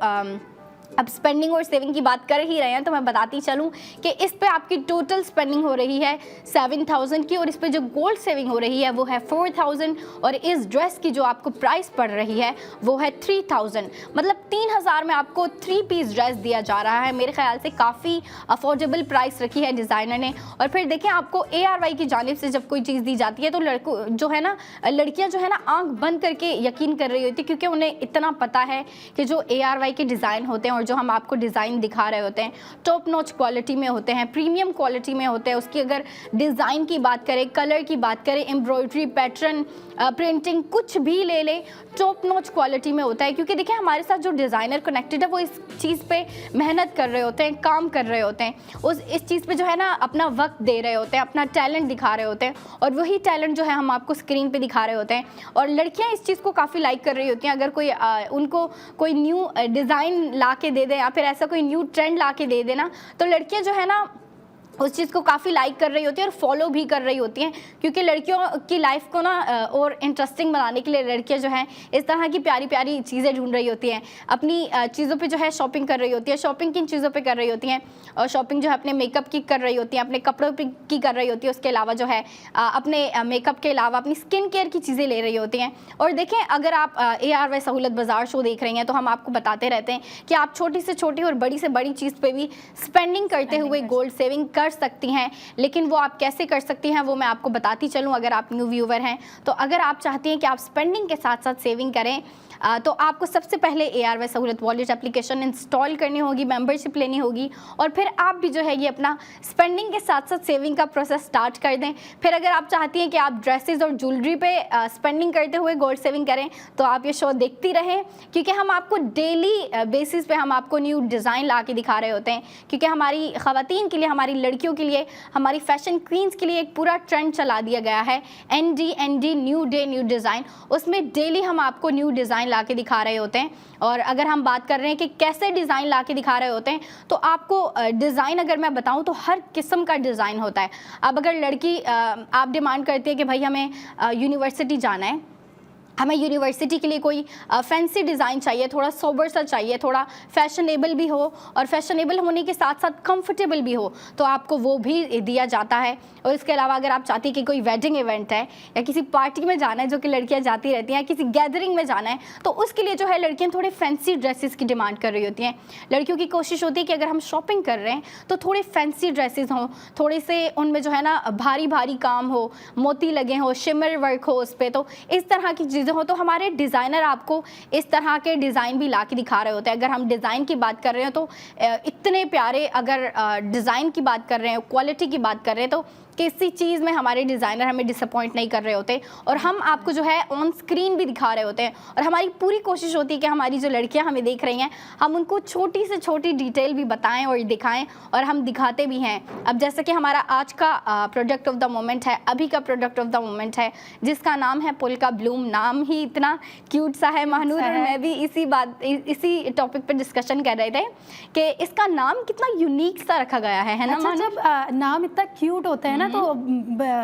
अब स्पेंडिंग और सेविंग की बात कर ही रहे हैं तो मैं बताती चलूं कि इस पे आपकी टोटल स्पेंडिंग हो रही है 7000 की, और इस पे जो गोल्ड सेविंग हो रही है वो है 4000, और इस ड्रेस की जो आपको प्राइस पड़ रही है वो है 3000। मतलब 3000 में आपको 3 पीस ड्रेस दिया जा रहा है। मेरे ख्याल से काफ़ी अफोर्डेबल प्राइस रखी है डिज़ाइनर ने। और फिर देखें आपको ARY की जानिब से जब कोई चीज़ दी जाती है तो लड़कियाँ जो है ना आँख बंद करके यकीन कर रही होती है, क्योंकि उन्हें इतना पता है कि जो ARY के डिज़ाइन होते हैं और जो हम आपको डिज़ाइन दिखा रहे होते हैं टॉप नॉच क्वालिटी में होते हैं, प्रीमियम क्वालिटी में होते हैं। उसकी अगर डिज़ाइन की बात करें, कलर की बात करें, एम्ब्रॉयडरी, पैटर्न, प्रिंटिंग, कुछ भी ले लें, टॉप नॉच क्वालिटी में होता है। क्योंकि देखिए हमारे साथ जो डिज़ाइनर कनेक्टेड है वो इस चीज़ पे मेहनत कर रहे होते हैं, काम कर रहे होते हैं, इस चीज़ पे जो है ना अपना वक्त दे रहे होते हैं, अपना टैलेंट दिखा रहे होते हैं, और वही टैलेंट जो है हम आपको स्क्रीन पे दिखा रहे होते हैं। और लड़कियां इस चीज़ को काफ़ी लाइक कर रही होती हैं। अगर कोई उनको कोई न्यू डिज़ाइन ला के दे दे या फिर ऐसा कोई न्यू ट्रेंड ला के दे देना, तो लड़कियाँ जो है ना उस चीज़ को काफ़ी लाइक कर रही होती है और फॉलो भी कर रही होती हैं, क्योंकि लड़कियों की लाइफ को ना और इंटरेस्टिंग बनाने के लिए लड़कियां जो हैं इस तरह की प्यारी प्यारी चीज़ें ढूंढ रही होती हैं, अपनी चीज़ों पे जो है शॉपिंग कर रही होती है। शॉपिंग किन चीज़ों पे कर रही होती हैं? और शॉपिंग जो है अपने मेकअप की कर रही होती हैं, अपने कपड़ों की कर रही होती है, उसके अलावा जो है अपने मेकअप के अलावा अपनी स्किन केयर की चीज़ें ले रही होती हैं। और देखें, अगर आप ARY सहूलत बाज़ार शो देख रही हैं तो हम आपको बताते रहते हैं कि आप छोटी से छोटी और बड़ी से बड़ी चीज़ पे भी स्पेंडिंग करते हुए गोल्ड सेविंग कर सकती हैं। लेकिन वो आप कैसे कर सकती हैं वो मैं आपको बताती चलूँ, अगर आप न्यू व्यूवर हैं तो। अगर आप चाहती हैं कि आप स्पेंडिंग के साथ साथ सेविंग करें तो आपको सबसे पहले ARY सहूलत वॉलेट एप्लीकेशन इंस्टॉल करनी होगी, मेंबरशिप लेनी होगी, और फिर आप भी जो है ये अपना स्पेंडिंग के साथ साथ सेविंग का प्रोसेस स्टार्ट कर दें। फिर अगर आप चाहती हैं कि आप ड्रेसेस और ज्वेलरी पे स्पेंडिंग करते हुए गोल्ड सेविंग करें तो आप ये शो देखती रहें, क्योंकि हम आपको डेली बेसिस पे हम आपको न्यू डिज़ाइन ला के दिखा रहे होते हैं। क्योंकि हमारी ख़वातीन के लिए, हमारी लड़कियों के लिए, हमारी फैशन क्वींस के लिए एक पूरा ट्रेंड चला दिया गया है, ND new day new design. उसमें डेली हम आपको न्यू डिज़ाइन ला के दिखा रहे होते हैं। और अगर हम बात कर रहे हैं कि कैसे डिज़ाइन ला के दिखा रहे होते हैं, तो आपको डिज़ाइन अगर मैं बताऊं तो हर किस्म का डिज़ाइन होता है। अब अगर लड़की आप डिमांड करती है कि भाई हमें यूनिवर्सिटी जाना है, हमें यूनिवर्सिटी के लिए कोई फैंसी डिज़ाइन चाहिए, थोड़ा सोबर सा चाहिए, थोड़ा फैशनेबल भी हो और फैशनेबल होने के साथ साथ कंफर्टेबल भी हो, तो आपको वो भी दिया जाता है। और इसके अलावा अगर आप चाहती हैं कि कोई वेडिंग इवेंट है या किसी पार्टी में जाना है, जो कि लड़कियां जाती रहती हैं, किसी गैदरिंग में जाना है, तो उसके लिए जो है लड़कियां थोड़े फैंसी ड्रेसेस की डिमांड कर रही होती हैं। लड़कियों की कोशिश होती है कि अगर हम शॉपिंग कर रहे हैं तो थोड़े फैंसी ड्रेसेस हों, थोड़े से उनमें जो है ना भारी भारी काम हो, मोती लगे हो, शिमर वर्क हो उस पर, तो इस तरह की चीज़ें हो। तो हमारे डिज़ाइनर आपको इस तरह के डिज़ाइन भी ला के दिखा रहे होते हैं। अगर हम डिज़ाइन की बात कर रहे हैं तो इतने प्यारे, अगर डिज़ाइन की बात कर रहे हैं, क्वालिटी की बात कर रहे हैं, तो किसी चीज़ में हमारे डिज़ाइनर हमें डिसअपॉइंट नहीं कर रहे होते और हम आपको जो है ऑन स्क्रीन भी दिखा रहे होते हैं। और हमारी पूरी कोशिश होती है कि हमारी जो लड़कियां हमें देख रही हैं, हम उनको छोटी से छोटी डिटेल भी बताएं और दिखाएं, और हम दिखाते भी हैं। अब जैसे कि हमारा आज का प्रोडक्ट ऑफ द मोमेंट है, अभी का प्रोडक्ट ऑफ द मोमेंट है, जिसका नाम है पोल्का ब्लूम। नाम ही इतना क्यूट सा है। महानूर और मैं भी इसी टॉपिक पर डिस्कशन कर रहे थे कि इसका नाम कितना यूनिक सा रखा गया है ना। अच्छा, जब नाम इतना क्यूट होता है ना तो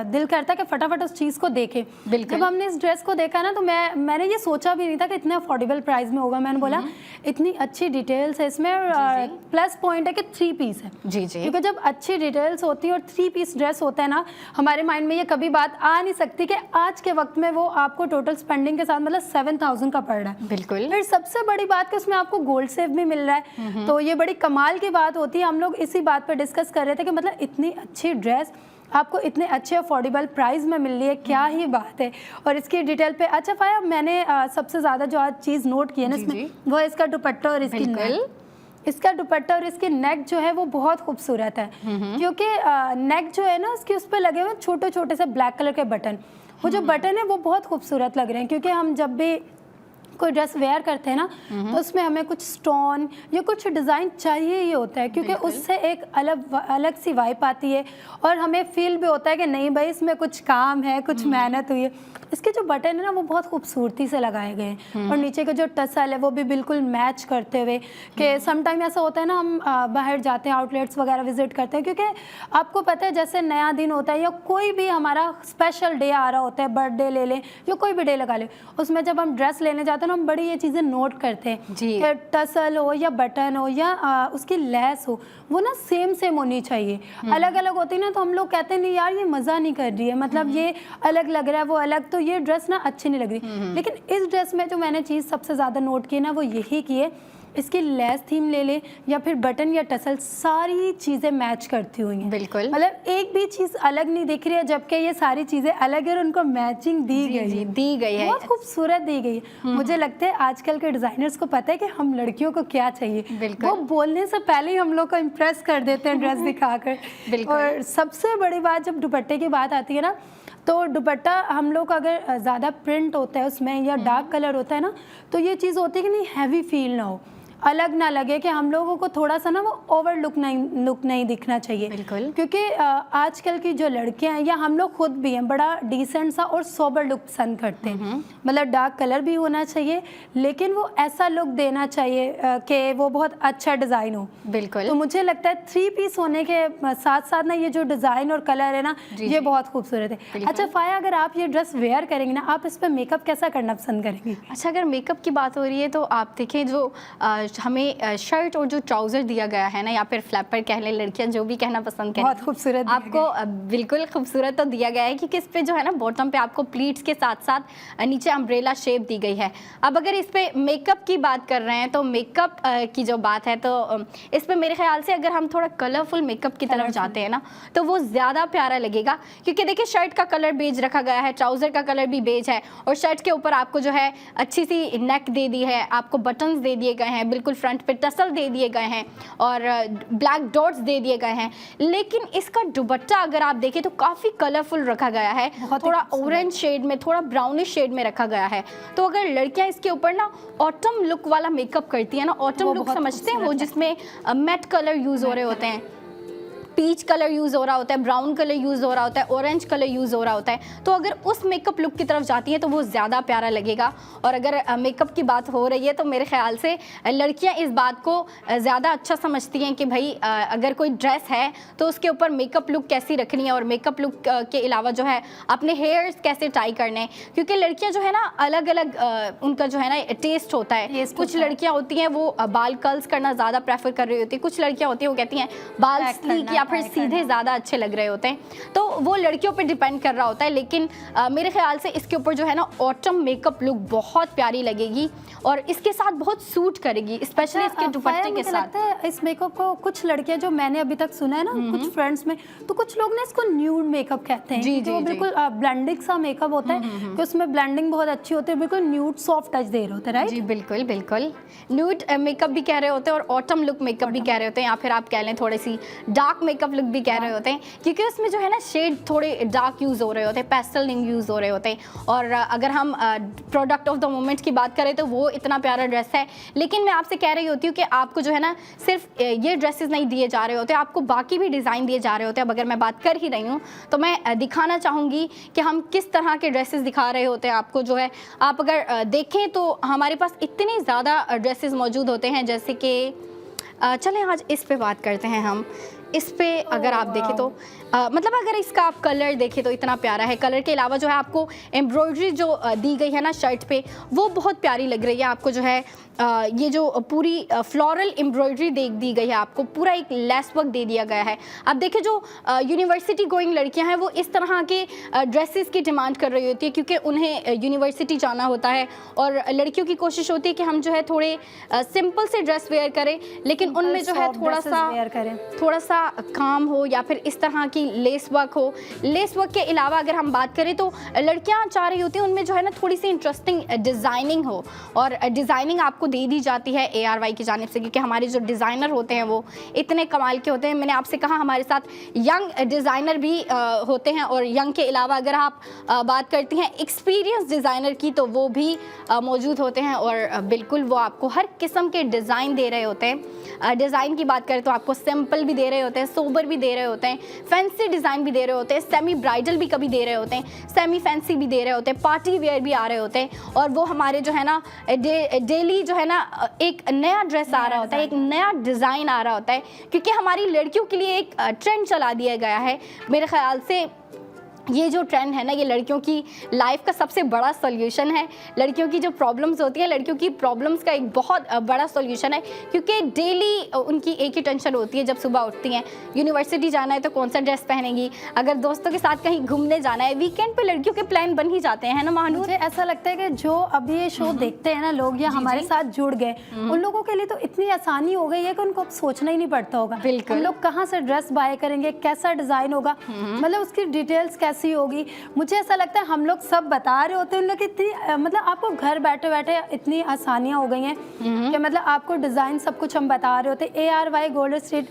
दिल करता है कि फटाफट उस चीज़ को देखें। जब हमने इस ड्रेस को देखा ना तो मैंने ये सोचा भी नहीं था कि इतने अफोर्डेबल प्राइस में होगा। मैंने बोला इतनी अच्छी डिटेल्स है इसमें, प्लस पॉइंट है कि 3 पीस है। जी जी, क्योंकि जब अच्छी डिटेल्स होती है और 3 पीस ड्रेस होता है ना, हमारे माइंड में ये कभी बात आ नहीं सकती कि आज के वक्त में वो आपको टोटल स्पेंडिंग के साथ मतलब 7,000 का पड़ रहा है। बिल्कुल। फिर सबसे बड़ी बात कि उसमें आपको गोल्ड सेव भी मिल रहा है, तो ये बड़ी कमाल की बात होती है। हम लोग इसी बात पर डिस्कस कर रहे थे कि मतलब इतनी अच्छी ड्रेस आपको इतने अच्छे अफोर्डेबल प्राइस में मिल रही है, क्या ही बात है। और इसकी डिटेल पे अच्छा फाया, मैंने सबसे ज़्यादा जो आज चीज़ नोट की है ना इसमें, वो इसका दुपट्टा और इसकी नेक। इसका दुपट्टा और इसकी नेक जो है वो बहुत खूबसूरत है, क्योंकि नेक जो है ना उसके उस पर लगे हुए छोटे छोटे से ब्लैक कलर के बटन। वो जो बटन है वो बहुत खूबसूरत लग रहे हैं, क्योंकि हम जब भी कोई ड्रेस वेयर करते हैं ना तो उसमें हमें कुछ स्टोन या कुछ डिज़ाइन चाहिए ही होता है, क्योंकि उससे एक अलग सी वाइब आती है और हमें फील भी होता है कि नहीं भाई इसमें कुछ काम है, कुछ मेहनत हुई है। इसके जो बटन है ना वो बहुत खूबसूरती से लगाए गए हैं और नीचे का जो टसल है वो भी बिल्कुल मैच करते हुए। कि समटाइम ऐसा होता है ना, हम बाहर जाते हैं, आउटलेट्स वगैरह विजिट करते हैं, क्योंकि आपको पता है जैसे नया दिन होता है या कोई भी हमारा स्पेशल डे आ रहा होता है, बर्थडे ले लें या कोई भी डे लगा लें, उसमें जब हम ड्रेस लेने जाते हैं हम बड़ी ये चीज़ें नोट करते हैं कि टसल हो या बटन हो या उसकी लेस हो, वो ना सेम होनी चाहिए। अलग अलग होती है ना तो हम लोग कहते हैं नहीं यार ये मज़ा नहीं कर रही है, मतलब ये अलग लग रहा है वो अलग, तो ये ड्रेस ना अच्छी नहीं लग रही। लेकिन इस ड्रेस में जो मैंने चीज़ सबसे ज़्यादा नोट की ना वो यही की है, इसकी लेस थीम ले ले या फिर बटन या टसल, सारी चीज़ें मैच करती हुई हैं। बिल्कुल, मतलब एक भी चीज़ अलग नहीं दिख रही है, जबकि ये सारी चीज़ें अलग है और उनको मैचिंग दी गई है, बहुत खूबसूरत दी गई है। मुझे लगता है आजकल के डिज़ाइनर्स को पता है कि हम लड़कियों को क्या चाहिए, वो बोलने से पहले ही हम लोग को इम्प्रेस कर देते हैं ड्रेस दिखाकर। और सबसे बड़ी बात जब दुपट्टे की बात आती है ना, तो दुपट्टा हम लोग अगर ज़्यादा प्रिंट होता है उसमें या डार्क कलर होता है ना, तो ये चीज़ होती है कि नहीं हैवी फील ना हो। अलग ना लगे, कि हम लोगों को थोड़ा सा ना वो ओवर लुक नहीं दिखना चाहिए। बिल्कुल। क्योंकि आजकल की जो लड़कियां हैं या हम लोग खुद भी हैं, बड़ा डिसेंट सा और सोबर लुक पसंद करते हैं। मतलब डार्क कलर भी होना चाहिए, लेकिन वो ऐसा लुक देना चाहिए कि वो बहुत अच्छा डिज़ाइन हो। बिल्कुल। तो मुझे लगता है 3 पीस होने के साथ साथ ना ये जो डिज़ाइन और कलर है ना, ये बहुत खूबसूरत है। अच्छा फाया, अगर आप ये ड्रेस वेयर करेंगे ना, आप इस पर मेकअप कैसा करना पसंद करेंगी? अच्छा, अगर मेकअप की बात हो रही है तो आप देखें जो हमें शर्ट और जो ट्राउज़र दिया गया है ना, या फिर फ्लैपर कह लें, लड़कियां जो भी कहना पसंद करें, बहुत खूबसूरत आपको बिल्कुल खूबसूरत तो दिया गया है, क्योंकि इस पे जो है ना बॉटम पे आपको प्लीट्स के साथ साथ नीचे अम्ब्रेला शेप दी गई है। अब अगर इस पे मेकअप की बात कर रहे हैं तो मेकअप की जो बात है तो इस पे मेरे ख्याल से अगर हम थोड़ा कलरफुल मेकअप की तरफ जाते हैं ना तो वो ज़्यादा प्यारा लगेगा। क्योंकि देखिए शर्ट का कलर बेज रखा गया है, ट्राउज़र का कलर भी बेज है, और शर्ट के ऊपर आपको जो है अच्छी सी नेक दे दी है, आपको बटन्स दे दिए गए हैं, बिल्कुल फ्रंट पे टसल दे दिए गए हैं और ब्लैक डॉट्स दे दिए गए हैं। लेकिन इसका दुपट्टा अगर आप देखें तो काफ़ी कलरफुल रखा गया है, थोड़ा ऑरेंज शेड में, थोड़ा ब्राउनिश शेड में रखा गया है। तो अगर लड़कियां इसके ऊपर ना ऑटम लुक वाला मेकअप करती है ना, ऑटम लुक समझते हैं वो, जिसमें मैट कलर यूज़ हो रहे होते हैं, पीच कलर यूज़ हो रहा होता है, ब्राउन कलर यूज़ हो रहा होता है, ऑरेंज कलर यूज़ हो रहा होता है, तो अगर उस मेकअप लुक की तरफ जाती हैं तो वो ज़्यादा प्यारा लगेगा। और अगर मेकअप की बात हो रही है तो मेरे ख्याल से लड़कियां इस बात को ज़्यादा अच्छा समझती हैं कि भाई अगर कोई ड्रेस है तो उसके ऊपर मेकअप लुक कैसी रखनी है, और मेकअप लुक के अलावा जो है अपने हेयर्स कैसे टाई करने हैं। क्योंकि लड़कियाँ जो है ना अलग अलग उनका जो है ना टेस्ट होता है। कुछ लड़कियाँ होती हैं वो बाल कर्ल्स करना ज़्यादा प्रेफर कर रही होती है, कुछ लड़कियाँ होती हैं वो कहती हैं बाल स्लीक या फिर सीधे ज़्यादा अच्छे लग रहे होते हैं, तो वो लड़कियों पे डिपेंड कर रहा होता है। लेकिन मेरे ख्याल से इसके ऊपर जो है ना ऑटम मेकअप लुक बहुत प्यारी लगेगी और इसके साथ बहुत सूट करेगी, स्पेशली इसके दुपट्टे के साथ। लगता है इस मेकअप को कुछ लड़कियां, जो मैंने अभी तक सुना है ना कुछ फ्रेंड्स में, तो कुछ लोग ना इसको न्यूड मेकअप कहते हैं। जी, वो बिल्कुल ब्लेंडिंग सा मेकअप होता है कि उसमें ब्लेंडिंग बहुत अच्छी होती है, बिल्कुल न्यूड सॉफ्ट टच दे रहे होते हैं, राइट? जी बिल्कुल बिल्कुल। न्यूड मेकअप भी कह रहे होते हैं और ऑटम लुक मेकअप भी कह रहे होते हैं, या फिर आप कह लें थोड़ी सी डार्क मेकअप लुक भी कह रहे होते हैं, क्योंकि उसमें जो है ना शेड थोड़े डार्क यूज़ हो रहे होते हैं, पेस्टल यूज़ हो रहे होते हैं। और अगर हम प्रोडक्ट ऑफ द मोमेंट की बात करें तो वो इतना प्यारा ड्रेस है। लेकिन मैं आपसे कह रही होती हूँ कि आपको जो है ना सिर्फ ये ड्रेसेस नहीं दिए जा रहे होते, आपको बाकी भी डिज़ाइन दिए जा रहे होते हैं। अब अगर मैं बात कर ही रही हूँ तो मैं दिखाना चाहूँगी कि हम किस तरह के ड्रेसेस दिखा रहे होते हैं आपको। जो है आप अगर देखें तो हमारे पास इतने ज़्यादा ड्रेसेस मौजूद होते हैं, जैसे कि चलें आज इस पे बात करते हैं हम। इस पे अगर आप देखें तो मतलब अगर इसका आप कलर देखें तो इतना प्यारा है। कलर के अलावा जो है आपको एम्ब्रॉयडरी जो दी गई है ना शर्ट पे, वो बहुत प्यारी लग रही है। आपको जो है ये जो पूरी फ्लोरल एम्ब्रॉयडरी दी गई है, आपको पूरा एक लेस वर्क दे दिया गया है। अब देखिए जो यूनिवर्सिटी गोइंग लड़कियां हैं वो इस तरह के ड्रेसेस की डिमांड कर रही होती है, क्योंकि उन्हें यूनिवर्सिटी जाना होता है और लड़कियों की कोशिश होती है कि हम जो है थोड़े सिंपल से ड्रेस वेयर करें, लेकिन उनमें जो है थोड़ा सा काम हो या फिर इस तरह की लेस वर्क हो। लेस वर्क के अलावा अगर हम बात करें तो लड़कियां चाह रही होती हैं उनमें जो है ना थोड़ी सी इंटरेस्टिंग डिज़ाइनिंग हो, और डिज़ाइनिंग आपको दे दी जाती है ARY की जानिब से, क्योंकि हमारे जो डिज़ाइनर होते हैं वो इतने कमाल के होते हैं। मैंने आपसे कहा हमारे साथ यंग डिज़ाइनर भी होते हैं, और यंग के अलावा अगर आप बात करती हैं एक्सपीरियंस डिज़ाइनर की तो वो भी मौजूद होते हैं, और बिल्कुल वो आपको हर किस्म के डिज़ाइन दे रहे होते हैं। डिज़ाइन की बात करें तो आपको सिंपल भी दे रहे होते हैं, सोबर भी दे रहे होते हैं, फैंसी डिज़ाइन भी दे रहे होते हैं, सेमी ब्राइडल भी कभी दे रहे होते हैं, सेमी फैंसी भी दे रहे होते हैं, पार्टी वेयर भी आ रहे होते हैं। और वो हमारे जो है ना डेली जो है ना एक नया ड्रेस आ रहा होता है, एक नया डिज़ाइन आ रहा होता है, क्योंकि हमारी लड़कियों के लिए एक ट्रेंड चला दिया गया है। मेरे ख्याल से ये जो ट्रेंड है ना, ये लड़कियों की लाइफ का सबसे बड़ा सॉल्यूशन है। लड़कियों की जो प्रॉब्लम्स होती है, लड़कियों की प्रॉब्लम्स का एक बहुत बड़ा सॉल्यूशन है, क्योंकि डेली उनकी एक ही टेंशन होती है। जब सुबह उठती हैं, यूनिवर्सिटी जाना है तो कौन सा ड्रेस पहनेंगी, अगर दोस्तों के साथ कहीं घूमने जाना है, वीकेंड पे लड़कियों के प्लान बन ही जाते हैं ना महानूर। मुझे ऐसा लगता है कि जो अभी ये शो देखते हैं ना लोग, या हमारे साथ जुड़ गए, उन लोगों के लिए तो इतनी आसानी हो गई है कि उनको अब सोचना ही नहीं पड़ता होगा। बिल्कुल। हम लोग कहाँ से ड्रेस बाय करेंगे, कैसा डिज़ाइन होगा, मतलब उसकी डिटेल्स कैसे कैसी होगी। मुझे ऐसा लगता है हम लोग सब बता रहे होते हैं उन लोग इतनी मतलब आपको घर बैठे बैठे इतनी आसानियाँ हो गई हैं कि मतलब आपको डिज़ाइन सब कुछ हम बता रहे होते हैं। ARY गोल्ड स्ट्रीट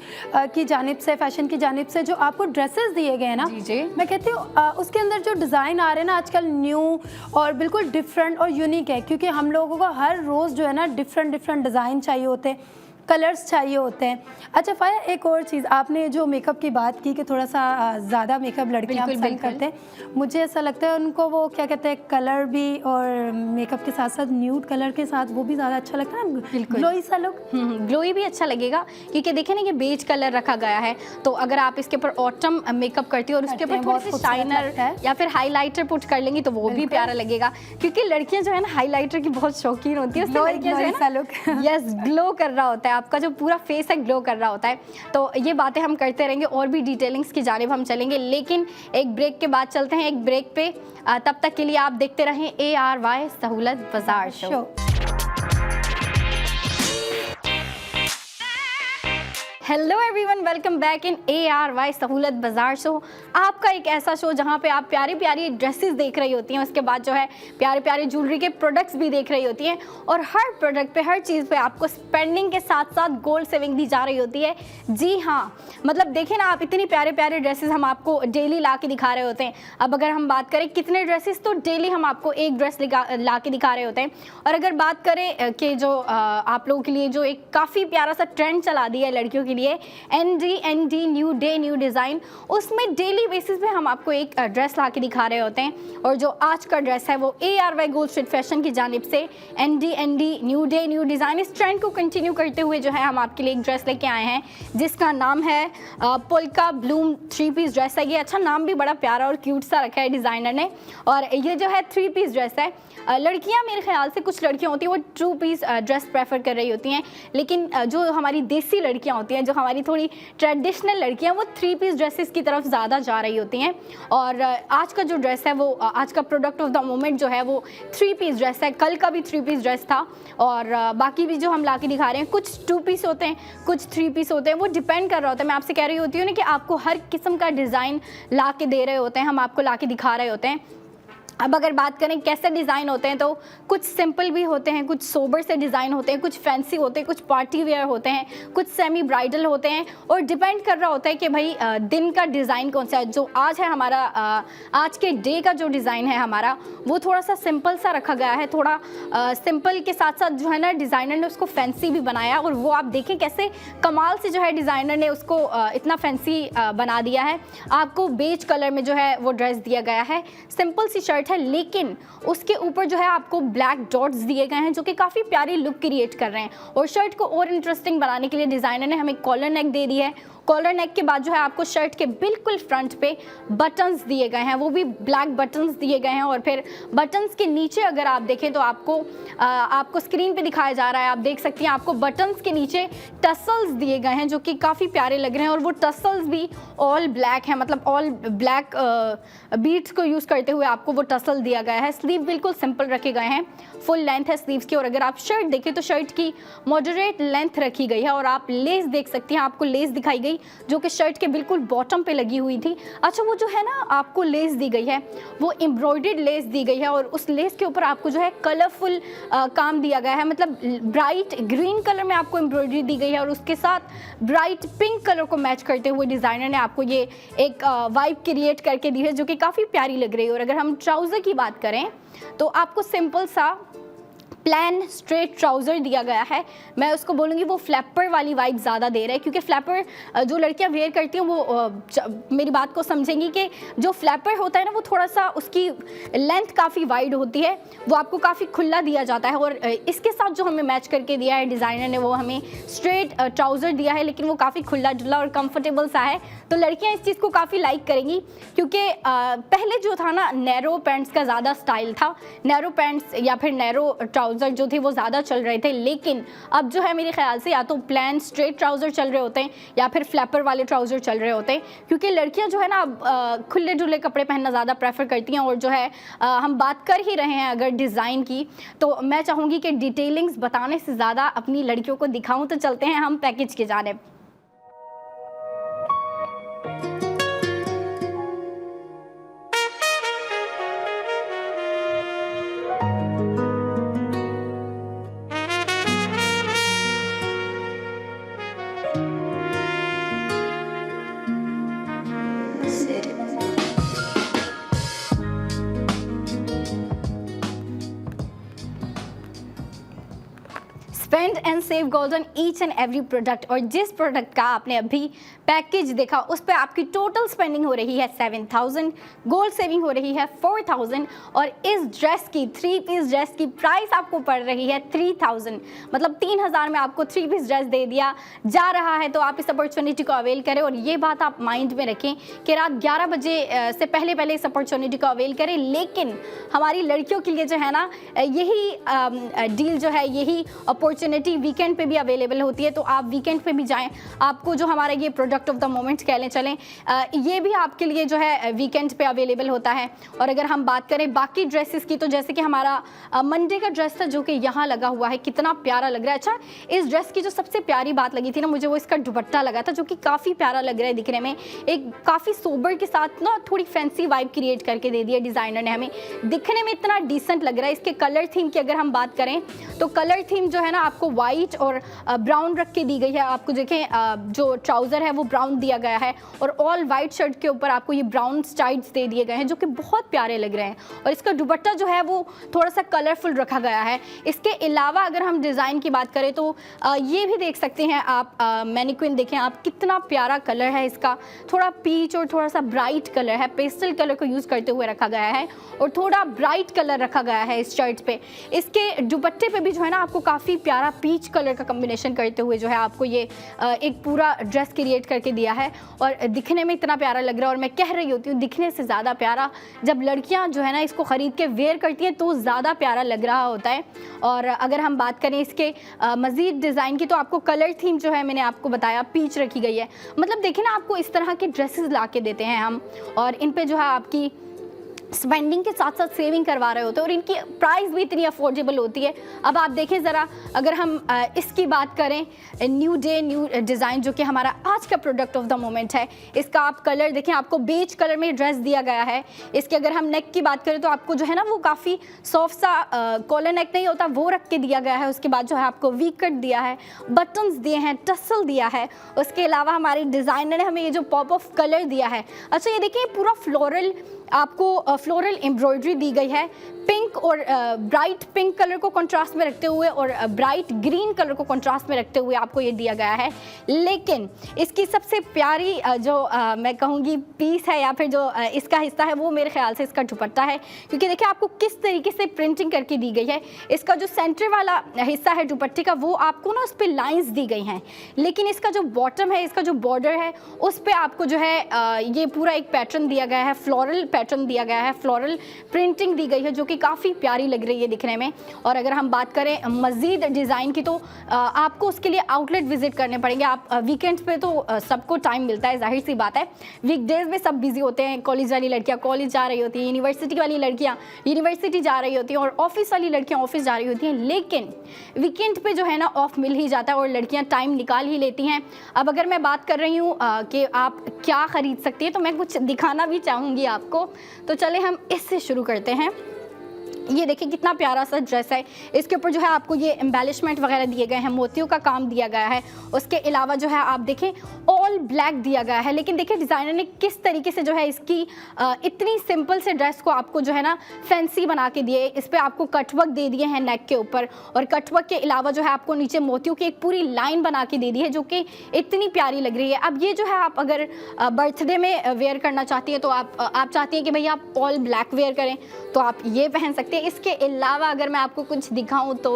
की जानिब से, फैशन की जानिब से जो आपको ड्रेसेस दिए गए हैं ना, जी। मैं कहती हूँ उसके अंदर जो डिज़ाइन आ रहे हैं ना आजकल न्यू और बिल्कुल डिफरेंट और यूनिक है, क्योंकि हम लोगों को हर रोज़ जो है ना डिफरेंट डिज़ाइन चाहिए होते हैं, कलर्स चाहिए होते हैं। अच्छा फ़ाया, एक और चीज़, आपने जो मेकअप की बात की कि थोड़ा सा ज़्यादा मेकअप लड़कियां पसंद करते हैं, मुझे ऐसा लगता है उनको वो क्या कहते हैं कलर भी और मेकअप के साथ साथ न्यूड कलर के साथ वो भी ज़्यादा अच्छा लगता है ना, ग्लोई सा लुक। ग्लोई भी अच्छा लगेगा, क्योंकि देखें ना ये बेज कलर रखा गया है, तो अगर आप इसके ऊपर ऑटम मेकअप करती हो और उसके ऊपर थोड़ी सी शाइनर या फिर हाईलाइटर पुट कर लेंगी तो वो भी प्यारा लगेगा, क्योंकि लड़कियां जो है ना हाईलाइटर की बहुत शौकीन होती है, उससे लड़कियां जो है ना यस ग्लो कर रहा होता है, आपका जो पूरा फेस है ग्लो कर रहा होता है। तो ये बातें हम करते रहेंगे और भी डिटेलिंग्स की जानिब हम चलेंगे, लेकिन एक ब्रेक के बाद चलते हैं एक ब्रेक पे। तब तक के लिए आप देखते रहें ARY सहूलत बाजार show. Hello everyone, welcome back in ARY सहूलत बाजार शो, आपका एक ऐसा शो जहां पे आप प्यारी प्यारी ड्रेसेस देख रही होती हैं, उसके बाद जो है प्यारे प्यारे ज्वेलरी के प्रोडक्ट्स भी देख रही होती हैं, और हर प्रोडक्ट पे, हर चीज़ पे आपको स्पेंडिंग के साथ साथ गोल्ड सेविंग दी जा रही होती है। जी हाँ, मतलब देखें ना आप, इतनी प्यारे प्यारे ड्रेसेस हम आपको डेली ला के दिखा रहे होते हैं। अब अगर हम बात करें कितने ड्रेसेस, तो डेली हम आपको एक ड्रेस ला के दिखा रहे होते हैं। और अगर बात करें कि जो आप लोगों के लिए जो एक काफ़ी प्यारा सा ट्रेंड चला दिया है लड़कियों के लिए, ND new day new design, उसमें डेली बेसिस पे हम आपको एक ड्रेस ला के दिखा रहे होते हैं। और जो आज का ड्रेस है वो ARY गोल्ड स्ट्रीट फैशन की जानिब से ND new day new design, इस ट्रेंड को कंटिन्यू करते हुए जो है हम आपके लिए एक ड्रेस लेके आए हैं जिसका नाम है पोल्का ब्लूम 3 पीस ड्रेस है। ये अच्छा नाम भी बड़ा प्यारा और क्यूट सा रखा है डिज़ाइनर ने। और ये जो है 3 पीस ड्रेस है। लड़कियां, मेरे ख्याल से कुछ लड़कियां होती हैं वो 2 पीस ड्रेस प्रेफर कर रही होती हैं, लेकिन जो हमारी देसी लड़कियां होती हैं, जो हमारी थोड़ी ट्रेडिशनल लड़कियां, वो 3 पीस ड्रेसेस की तरफ ज़्यादा जा रही होती हैं। और आज का जो ड्रेस है वो आज का प्रोडक्ट ऑफ द मोमेंट जो है वो 3 पीस ड्रेस है। कल का भी 3 पीस ड्रेस था, और बाकी भी जो हम ला के दिखा रहे हैं, कुछ 2 पीस होते हैं, कुछ 3 पीस होते हैं, वो डिपेंड कर रहा होता है। मैं आपसे कह रही होती हूँ ना कि आपको हर किस्म का डिज़ाइन ला के दे रहे होते हैं, हम आपको ला के दिखा रहे होते हैं। अब अगर बात करें कैसे डिज़ाइन होते हैं, तो कुछ सिंपल भी होते हैं, कुछ सोबर से डिज़ाइन होते हैं, कुछ फैंसी होते हैं, कुछ पार्टी वेयर होते हैं, कुछ सेमी ब्राइडल होते हैं, और डिपेंड कर रहा होता है कि भाई दिन का डिज़ाइन कौन सा है। जो आज है हमारा आज के डे का जो डिज़ाइन है हमारा, वो थोड़ा सा सिंपल सा रखा गया है। थोड़ा सिंपल के साथ साथ जो है ना डिज़ाइनर ने उसको फैंसी भी बनाया, और वो आप देखें कैसे कमाल से जो है डिज़ाइनर ने उसको इतना फैंसी बना दिया है। आपको बेज कलर में जो है वो ड्रेस दिया गया है, सिंपल सी शर्ट है, लेकिन उसके ऊपर जो है आपको ब्लैक डॉट्स दिए गए हैं जो कि काफ़ी प्यारी लुक क्रिएट कर रहे हैं। और शर्ट को और इंटरेस्टिंग बनाने के लिए डिज़ाइनर ने हमें कॉलर नेक दे दी है। कॉलर नेक के बाद जो है आपको शर्ट के बिल्कुल फ्रंट पे बटन्स दिए गए हैं, वो भी ब्लैक बटन्स दिए गए हैं। और फिर बटन्स के नीचे अगर आप देखें तो आपको स्क्रीन पे दिखाया जा रहा है, आप देख सकती हैं, आपको बटन्स के नीचे टसल्स दिए गए हैं जो कि काफ़ी प्यारे लग रहे हैं। और वो टसल्स भी ऑल ब्लैक है, मतलब ऑल ब्लैक बीट्स को यूज़ करते हुए आपको वो टसल दिया गया है। स्लीव बिल्कुल सिंपल रखे गए हैं, फुल लेंथ है स्लीव्स की। और अगर आप शर्ट देखें तो शर्ट की मॉडरेट लेंथ रखी गई है, और आप लेस देख सकती हैं, आपको लेस दिखाई गई जो कि शर्ट के बिल्कुल बॉटम पे लगी हुई थी। अच्छा, वो जो है ना आपको लेस दी गई है वो एम्ब्रॉयडर्ड लेस दी गई है, और उस लेस के ऊपर आपको जो है कलरफुल काम दिया गया है, मतलब ब्राइट ग्रीन कलर में आपको एम्ब्रॉयडरी दी गई है, और उसके साथ ब्राइट पिंक कलर को मैच करते हुए डिज़ाइनर ने आपको ये एक वाइब क्रिएट करके दी है जो कि काफ़ी प्यारी लग रही है। और अगर हम ट्राउज़र की बात करें तो आपको सिंपल सा प्लान स्ट्रेट ट्राउज़र दिया गया है। मैं उसको बोलूँगी वो फ्लैपर वाली वाइब ज़्यादा दे रहा है, क्योंकि फ्लैपर जो लड़कियां वेयर करती हैं वो मेरी बात को समझेंगी कि जो फ्लैपर होता है ना वो थोड़ा सा उसकी लेंथ काफ़ी वाइड होती है, वो आपको काफ़ी खुला दिया जाता है। और इसके साथ जो हमें मैच करके दिया है डिज़ाइनर ने, वो हमें स्ट्रेट ट्राउज़र दिया है, लेकिन वो काफ़ी खुला डुला और कंफर्टेबल सा है। तो लड़कियाँ इस चीज़ को काफ़ी लाइक करेंगी, क्योंकि पहले जो था ना नैरो पैंट्स का ज़्यादा स्टाइल था, नैरो पैंट्स या फिर नैरो ट्राउज़र जो थे वो ज़्यादा चल रहे थे। लेकिन अब जो है मेरे ख्याल से या तो प्लान स्ट्रेट ट्राउज़र चल रहे होते हैं या फिर फ्लैपर वाले ट्राउज़र चल रहे होते हैं, क्योंकि लड़कियां जो है ना अब खुले डुले कपड़े पहनना ज़्यादा प्रेफर करती हैं। और जो है हम बात कर ही रहे हैं अगर डिज़ाइन की, तो मैं चाहूँगी कि डिटेलिंग्स बताने से ज़्यादा अपनी लड़कियों को दिखाऊँ। तो चलते हैं हम पैकेज की जानिब। Spend and save gold on each and every product. और जिस प्रोडक्ट का आपने अभी पैकेज देखा उस पर आपकी टोटल स्पेंडिंग हो रही है 7,000, गोल्ड सेविंग हो रही है 4,000 और इस ड्रेस की 3 पीस ड्रेस की प्राइस आपको पड़ रही है 3,000, मतलब 3,000 में आपको 3 पीस ड्रेस दे दिया जा रहा है। तो आप इस अपॉर्चुनिटी को अवेल करें और ये बात आप माइंड में रखें कि रात 11 बजे से पहले इस अपॉर्चुनिटी को अवेल करें। लेकिन हमारी लड़कियों के लिए जो है ना यही डील जो है, यही अपॉर्चुनिटी वीकेंड पे भी अवेलेबल होती है। तो आप वीकेंड पे भी जाएं, आपको जो हमारा ये प्रोडक्ट ऑफ द मोमेंट कह लें चलें, ये भी आपके लिए जो है वीकेंड पे अवेलेबल होता है। और अगर हम बात करें बाकी ड्रेसेस की, तो जैसे कि हमारा मंडे का ड्रेस था जो कि यहाँ लगा हुआ है, कितना प्यारा लग रहा है। अच्छा, इस ड्रेस की जो सबसे प्यारी बात लगी थी ना मुझे, वो इसका दुपट्टा लगा था जो कि काफ़ी प्यारा लग रहा है दिखने में। एक काफ़ी सोबर के साथ ना थोड़ी फैंसी वाइब क्रिएट करके दे दी है डिज़ाइनर ने हमें, दिखने में इतना डिसेंट लग रहा है। इसके कलर थीम की अगर हम बात करें तो कलर थीम जो है ना आपको वाइट और ब्राउन रख के दी गई है। आपको देखें जो ट्राउज़र है वो ब्राउन दिया गया है और ऑल वाइट शर्ट के ऊपर आपको ये ब्राउन स्टाइल्स दे दिए गए हैं जो कि बहुत प्यारे लग रहे हैं। और इसका दुपट्टा जो है वो थोड़ा सा कलरफुल रखा गया है। इसके अलावा अगर हम डिज़ाइन की बात करें तो ये भी देख सकते हैं आप, मैनिक्विन देखें आप, कितना प्यारा कलर है इसका, थोड़ा पीच और थोड़ा सा ब्राइट कलर है, पेस्टल कलर को यूज़ करते हुए रखा गया है और थोड़ा ब्राइट कलर रखा गया है इस शर्ट पे। इसके दुपट्टे पे भी जो है ना आपको काफ़ी प्यारा पीच कलर का कॉम्बिनेशन करते हुए जो है आपको ये एक पूरा ड्रेस क्रिएट करके दिया है और दिखने में इतना प्यारा लग रहा है। और मैं कह रही होती हूँ दिखने से ज़्यादा प्यारा जब लड़कियाँ जो है ना इसको ख़रीद के वेयर करती हैं तो ज़्यादा प्यारा लग रहा होता है। और अगर हम बात करें इसके मज़ीद डिज़ाइन की, तो आपको कलर थीम जो है मैंने आपको बताया पीच रखी गई है। मतलब देखिए ना, आपको इस तरह के ड्रेसेस ला के देते हैं हम और इन पे जो है आपकी स्पेंडिंग के साथ साथ सेविंग करवा रहे होते हैं और इनकी प्राइस भी इतनी अफोर्डेबल होती है। अब आप देखें ज़रा, अगर हम इसकी बात करें, न्यू डे न्यू डिज़ाइन जो कि हमारा आज का प्रोडक्ट ऑफ द मोमेंट है, इसका आप कलर देखें, आपको बेज कलर में ड्रेस दिया गया है। इसके अगर हम नेक की बात करें तो आपको जो है ना वो काफ़ी सॉफ्ट सा कॉलर नेक नहीं होता वो रख के दिया गया है। उसके बाद जो है आपको वी कट दिया है, बटन्स दिए हैं, टसल दिया है। उसके अलावा हमारी डिज़ाइनर ने हमें ये जो पॉप ऑफ कलर दिया है, अच्छा ये देखिए पूरा फ्लोरल, आपको फ्लोरल एम्ब्रॉयडरी दी गई है। पिंक और ब्राइट पिंक कलर को कंट्रास्ट में रखते हुए और ब्राइट ग्रीन कलर को कंट्रास्ट में रखते हुए आपको ये दिया गया है। लेकिन इसकी सबसे प्यारी जो मैं कहूँगी पीस है या फिर जो इसका हिस्सा है वो मेरे ख्याल से इसका दुपट्टा है, क्योंकि देखिए आपको किस तरीके से प्रिंटिंग करके दी गई है। इसका जो सेंटर वाला हिस्सा है दुपट्टे का वो आपको ना उस पर लाइन्स दी गई हैं, लेकिन इसका जो बॉटम है, इसका जो बॉर्डर है उस पर आपको जो है ये पूरा एक पैटर्न दिया गया है, फ्लोरल पैटर्न दिया गया है, फ्लोरल प्रिंटिंग दी गई है जो कि काफ़ी प्यारी लग रही है दिखने में। और अगर हम बात करें मज़ीद डिज़ाइन की तो आपको उसके लिए आउटलेट विजिट करने पड़ेंगे। आप वीकेंड्स पे तो सबको टाइम मिलता है, जाहिर सी बात है, वीकडेज़ में सब बिजी होते हैं। कॉलेज वाली लड़कियाँ कॉलेज जा रही होती हैं, यूनिवर्सिटी वाली लड़कियाँ यूनिवर्सिटी जा रही होती हैं और ऑफिस वाली लड़कियाँ ऑफिस जा रही होती हैं। लेकिन वीकेंड पे जो है ना ऑफ मिल ही जाता है और लड़कियाँ टाइम निकाल ही लेती हैं। अब अगर मैं बात कर रही हूँ कि आप क्या ख़रीद सकती हैं तो मैं कुछ दिखाना भी चाहूँगी आपको, तो चले हम इससे शुरू करते हैं। ये देखिए कितना प्यारा सा ड्रेस है, इसके ऊपर जो है आपको ये एम्बेलिशमेंट वगैरह दिए गए हैं, मोतियों का काम दिया गया है। उसके अलावा जो है आप देखें ऑल ब्लैक दिया गया है, लेकिन देखिए डिज़ाइनर ने किस तरीके से जो है इसकी इतनी सिंपल से ड्रेस को आपको जो है ना फैंसी बना के दिए। इस पर आपको कटवर्क दे दिए हैं नेक के ऊपर और कटवर्क के अलावा जो है आपको नीचे मोतियों की एक पूरी लाइन बना के दे दी है जो कि इतनी प्यारी लग रही है। अब ये जो है आप अगर बर्थडे में वेयर करना चाहती हैं तो आप चाहती हैं कि भैया आप ऑल ब्लैक वेयर करें तो आप ये पहन सकते हैं। इसके अलावा अगर मैं आपको कुछ दिखाऊं तो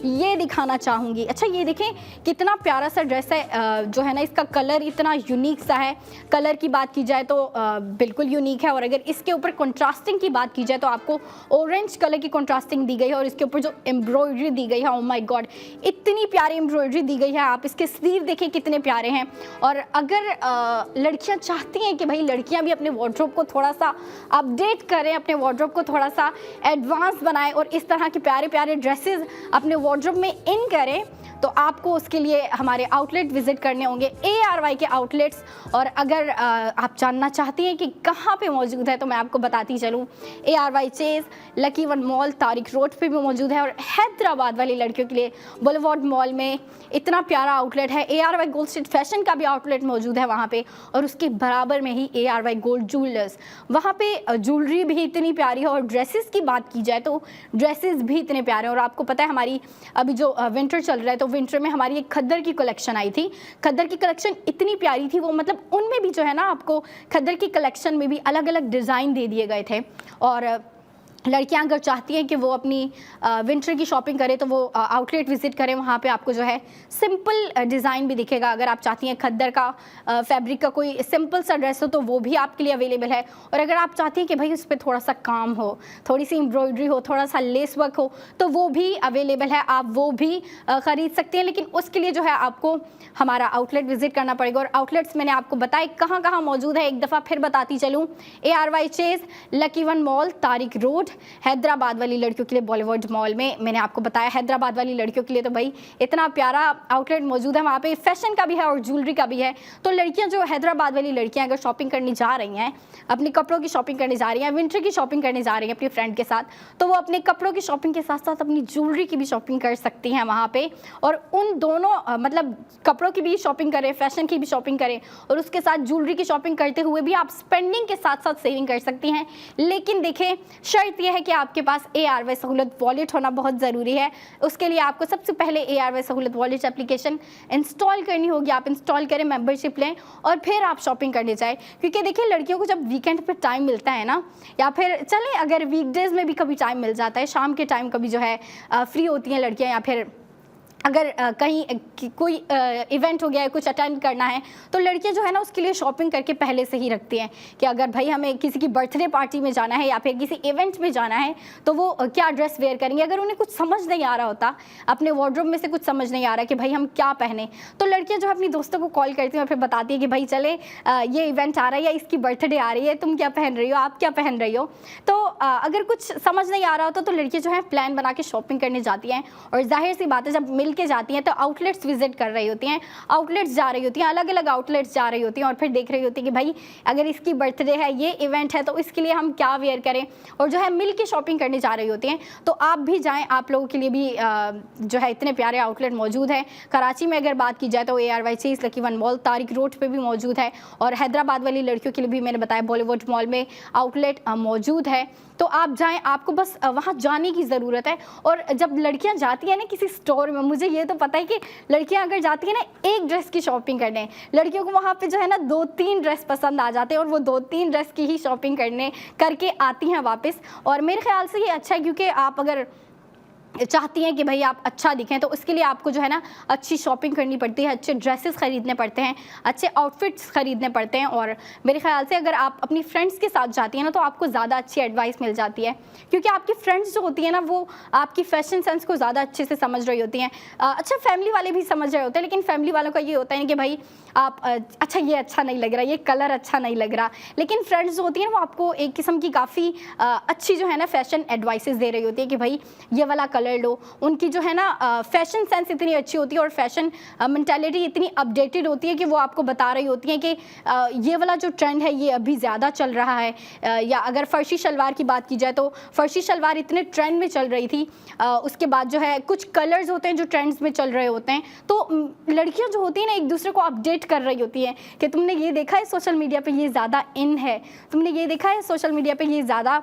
ये दिखाना चाहूँगी। अच्छा ये देखें कितना प्यारा सा ड्रेस है, जो है ना इसका कलर इतना यूनिक सा है। कलर की बात की जाए तो बिल्कुल यूनिक है और अगर इसके ऊपर कंट्रास्टिंग की बात की जाए तो आपको ऑरेंज कलर की कंट्रास्टिंग दी गई है और इसके ऊपर जो एम्ब्रॉयडरी दी गई है, ओह माय गॉड इतनी प्यारी एम्ब्रॉयडरी दी गई है। आप इसके स्लीव देखें कितने प्यारे हैं। और अगर लड़कियाँ चाहती हैं कि भाई लड़कियाँ भी अपने वार्डरोब को थोड़ा सा अपडेट करें, अपने वार्डरोब को थोड़ा सा एडवांस बनाएं और इस तरह के प्यारे प्यारे ड्रेसेस अपने वार्डरोब में इन करें, तो आपको उसके लिए हमारे आउटलेट विजिट करने होंगे, ARY के आउटलेट्स। और अगर आप जानना चाहती हैं कि कहाँ पे मौजूद है तो मैं आपको बताती चलूँ, ARY Chase, lucky one mall, Tariq road पे भी मौजूद है और हैदराबाद वाली लड़कियों के लिए बुलेवार्ड मॉल में इतना प्यारा आउटलेट है। ARY गोल्ड स्ट्रीट फैशन का भी आउटलेट मौजूद है वहाँ पे और उसके बराबर में ही ARY गोल्ड ज्वेलर्स, वहाँ पे ज्वेलरी भी इतनी प्यारी है। और ड्रेसेस की बात की जाए तो ड्रेसेस भी इतने प्यारे हैं। और आपको पता है हमारी अभी जो विंटर चल रहा है तो विंटर में हमारी एक खद्दर की कलेक्शन आई थी। खद्दर की कलेक्शन इतनी प्यारी थी, वो मतलब उनमें भी जो है ना आपको खद्दर की कलेक्शन में भी अलग अलग डिज़ाइन दे दिए गए थे। और लड़कियां अगर चाहती हैं कि वो अपनी विंटर की शॉपिंग करें तो वो आउटलेट विजिट करें, वहाँ पे आपको जो है सिंपल डिज़ाइन भी दिखेगा। अगर आप चाहती हैं खद्दर का फैब्रिक का कोई सिंपल सा ड्रेस हो तो वो भी आपके लिए अवेलेबल है। और अगर आप चाहती हैं कि भाई उस पर थोड़ा सा काम हो, थोड़ी सी एम्ब्रॉयडरी हो, थोड़ा सा लेस वर्क हो, तो वो भी अवेलेबल है, आप वो भी ख़रीद सकती हैं। लेकिन उसके लिए जो है आपको हमारा आउटलेट विजिट करना पड़ेगा। और आउटलेट्स मैंने आपको बताए कहाँ कहाँ मौजूद है, एक दफ़ा फिर बताती चलूँ। ARY Chase, lucky one mall, Tariq road, Hyderabad वाली लड़कियों के लिए बॉलीवुड मॉल में मैंने आपको बताया। हैदराबाद वाली लड़कियों के लिए तो भाई इतना प्यारा आउटलेट मौजूद है, वहाँ पे फैशन का भी है और ज्वेलरी का भी है। तो लड़कियाँ जो हैदराबाद वाली लड़कियाँ अगर शॉपिंग करने जा रही हैं, अपने कपड़ों की शॉपिंग करने जा रही हैं, विंटर की शॉपिंग करने जा रही हैं अपनी फ्रेंड के साथ, तो वो अपने कपड़ों की शॉपिंग के साथ साथ अपनी ज्वेलरी की भी शॉपिंग कर सकती हैं वहाँ पे। और उन दोनों मतलब कपड़ों की भी शॉपिंग करें, फैशन की भी शॉपिंग करें और उसके साथ ज्वेलरी की शॉपिंग करते हुए भी आप स्पेंडिंग के साथ साथ सेविंग कर सकती हैं। लेकिन देखें, शर्त यह है कि आपके पास ARY सहूलत वॉलेट होना बहुत ज़रूरी है। उसके लिए आपको सबसे पहले ARY सहूलत वॉलेट एप्लीकेशन इंस्टॉल करनी होगी। आप इंस्टॉल करें, मेंबरशिप लें और फिर आप शॉपिंग करने जाएं। क्योंकि देखिए लड़कियों को जब वीकेंड पे टाइम मिलता है ना, या फिर चलें अगर वीकडेज़ में भी कभी टाइम मिल जाता है, शाम के टाइम कभी जो है फ्री होती हैं लड़कियाँ, या फिर अगर कहीं कोई इवेंट हो गया है, कुछ अटेंड करना है, तो लड़कियां जो है ना उसके लिए शॉपिंग करके पहले से ही रखती हैं कि अगर भाई हमें किसी की बर्थडे पार्टी में जाना है या फिर किसी इवेंट में जाना है तो वो क्या ड्रेस वेयर करेंगे। अगर उन्हें कुछ समझ नहीं आ रहा होता, अपने वार्डरोब में से कुछ समझ नहीं आ रहा कि भाई हम क्या पहने, तो लड़कियाँ जो है अपनी दोस्तों को कॉल करती हैं और फिर बताती है कि भाई चले ये इवेंट आ रहा है या इसकी बर्थडे आ रही है, तुम क्या पहन रही हो, आप क्या पहन रही हो। तो अगर कुछ समझ नहीं आ रहा होता तो लड़कियाँ जो है प्लान बना के शॉपिंग करने जाती हैं। और जाहिर सी बात है जब मिल के जाती हैं तो आउटलेट्स विजिट कर रही होती हैं, आउटलेट्स जा रही होती हैं, अलग अलग आउटलेट्स जा रही होती हैं और फिर देख रही होती है कि भाई अगर इसकी बर्थडे है, ये इवेंट है, तो इसके लिए हम क्या वेयर करें, और जो है मिल के शॉपिंग करने जा रही होती हैं। तो आप भी जाएं, आप लोगों के लिए भी जो है इतने प्यारे आउटलेट मौजूद है। कराची में अगर बात की जाए तो ARY Chase, lucky one mall, Tariq road पे भी मौजूद है। और हैदराबाद वाली लड़कियों के लिए भी मैंने बताया बॉलीवुड मॉल में आउटलेट मौजूद है। तो आप जाएं, आपको बस वहाँ जाने की ज़रूरत है। और जब लड़कियाँ जाती हैं ना किसी स्टोर में, मुझे ये तो पता है कि लड़कियाँ अगर जाती हैं ना एक ड्रेस की शॉपिंग करने, लड़कियों को वहाँ पे जो है ना 2-3 ड्रेस पसंद आ जाते हैं और वो 2-3 ड्रेस की ही शॉपिंग करके आती हैं वापस। और मेरे ख्याल से ये अच्छा है, क्योंकि आप अगर चाहती हैं कि भाई आप अच्छा दिखें तो उसके लिए आपको जो है ना अच्छी शॉपिंग करनी पड़ती है, अच्छे ड्रेसेस ख़रीदने पड़ते हैं, अच्छे आउटफिट्स ख़रीदने पड़ते हैं। और मेरे ख्याल से अगर आप अपनी फ्रेंड्स के साथ जाती हैं ना तो आपको ज़्यादा अच्छी एडवाइस मिल जाती है, क्योंकि आपकी फ्रेंड्स जो होती हैं ना वो आपकी फ़ैशन सेंस को ज़्यादा अच्छे से समझ रही होती हैं। अच्छा, फैमिली वाले भी समझ रहे होते हैं, लेकिन फैमिली वालों का ये होता है कि भाई आप अच्छा ये अच्छा नहीं लग रहा, ये कलर अच्छा नहीं लग रहा, लेकिन फ्रेंड्स जो होती हैं वो आपको एक किस्म की काफ़ी अच्छी जो है ना फ़ैशन एडवाइसेस दे रही होती है कि भाई ये वाला कलर लो। उनकी जो है ना फैशन सेंस इतनी अच्छी होती है और फैशन मेंटालिटी इतनी अपडेटेड होती है कि वो आपको बता रही होती हैं कि ये वाला जो ट्रेंड है ये अभी ज़्यादा चल रहा है। या अगर फ़र्शी शलवार की बात की जाए तो फ़र्शी शलवार इतने ट्रेंड में चल रही थी, उसके बाद जो है कुछ कलर्स होते हैं जो ट्रेंड्स में चल रहे होते हैं। तो लड़कियां जो होती हैं ना एक दूसरे को अपडेट कर रही होती हैं कि तुमने ये देखा है सोशल मीडिया पे ये ज़्यादा इन है, तुमने ये देखा है सोशल मीडिया पे ये ज़्यादा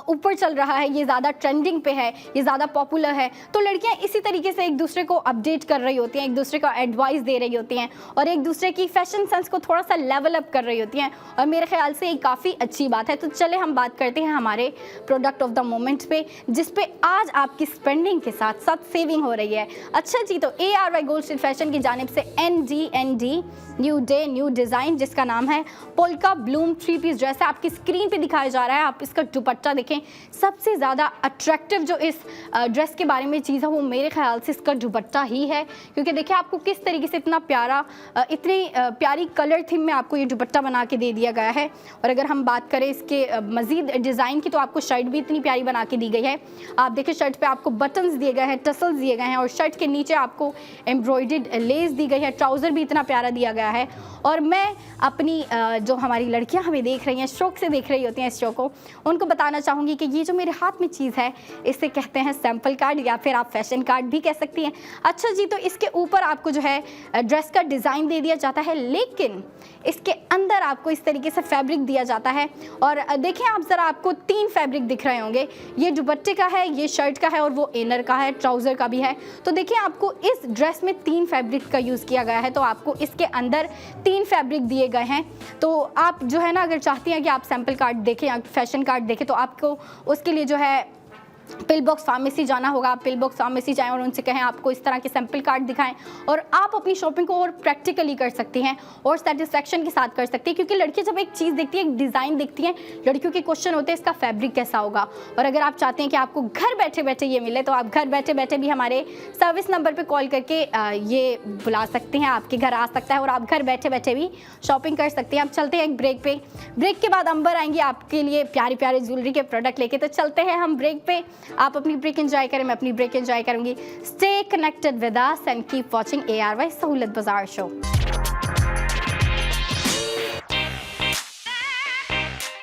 ऊपर चल रहा है, ये ज़्यादा ट्रेंडिंग पे है, ये ज़्यादा पॉपुलर है। तो लड़कियां इसी तरीके से एक दूसरे को अपडेट कर रही होती हैं, एक दूसरे को एडवाइस दे रही होती हैं और एक दूसरे की फैशन सेंस को थोड़ा सा लेवल अप कर रही होती हैं। और मेरे ख्याल से ये काफ़ी अच्छी बात है। तो चले हम बात करते हैं हमारे प्रोडक्ट ऑफ द मोमेंट पे, जिस पे आज आपकी स्पेंडिंग के साथ साथ सेविंग हो रही है। अच्छा जी, तो ARY गोल्ड स्ट्रीट फैशन की जानिब से ND new day new design, जिसका नाम है पोल्का ब्लूम 3 पीस ड्रेस है, आपकी स्क्रीन पे दिखाया जा रहा है। आप इसका दुपट्टा देखें, सबसे ज़्यादा अट्रैक्टिव जो इस ड्रेस के बारे में चीज़ है वो मेरे ख्याल से इसका दुपट्टा ही है। क्योंकि देखिए आपको किस तरीके से इतना प्यारा, इतनी प्यारी कलर थीम में आपको ये दुपट्टा बना के दे दिया गया है। और अगर हम बात करें इसके मज़ीद डिज़ाइन की तो आपको शर्ट भी इतनी प्यारी बना के दी गई है। आप देखिए शर्ट पे आपको बटन्स दिए गए हैं, टसल्स दिए गए हैं और शर्ट के नीचे आपको एम्ब्रॉयडर्ड लेस दी गई है। ट्राउज़र भी इतना प्यारा दिया गया है। और मैं अपनी जो हमारी लड़कियां हमें देख रही हैं, शौक से देख रही होती हैं इस शो को, उनको बताना चाहूँगी कि ये जो मेरे हाथ में चीज़ है इसे कहते हैं सैम्पल कार्ड या फिर आप फैशन कार्ड भी कह सकती हैं। अच्छा जी, तो इसके ऊपर आपको जो है ड्रेस का डिज़ाइन दे दिया जाता है, लेकिन इसके अंदर आपको इस तरीके से फैब्रिक दिया जाता है। और देखें आप ज़रा, आपको 3 फैब्रिक दिख रहे होंगे, ये दुपट्टे का है, ये शर्ट का है और वो इनर का है, ट्राउज़र का भी है। तो देखिए आपको इस ड्रेस में 3 फैब्रिक का यूज़ किया गया है, तो आपको इसके अंदर 3 फैब्रिक दिए गए हैं। तो आप जो है ना, अगर चाहती हैं कि आप सैम्पल कार्ड देखें या फैशन कार्ड देखें, तो आपको उसके लिए जो है पिल बॉक्स फार्मेसी जाना होगा। आप पिल बॉक्स फार्मेसी जाएं और उनसे कहें आपको इस तरह के सैम्पल कार्ड दिखाएं, और आप अपनी शॉपिंग को और प्रैक्टिकली कर सकती हैं और सेटिस्फेक्शन के साथ कर सकती हैं। क्योंकि लड़कियां जब एक चीज़ देखती हैं, एक डिज़ाइन देखती हैं, लड़कियों के क्वेश्चन होते हैं इसका फैब्रिक कैसा होगा। और अगर आप चाहते हैं कि आपको घर बैठे बैठे ये मिले, तो आप घर बैठे बैठे भी हमारे सर्विस नंबर पर कॉल करके ये बुला सकते हैं, आपके घर आ सकता है और आप घर बैठे बैठे भी शॉपिंग कर सकते हैं। अब चलते हैं एक ब्रेक पे। ब्रेक के बाद अंबर आएंगी आपके लिए प्यारे प्यारे ज्वेलरी के प्रोडक्ट लेके। तो चलते हैं हम ब्रेक पे, आप अपनी ब्रेक एंजॉय करें, मैं अपनी ब्रेक एंजॉय करूंगी। Stay connected with us and keep watching ARY सहूलत बाजार शो।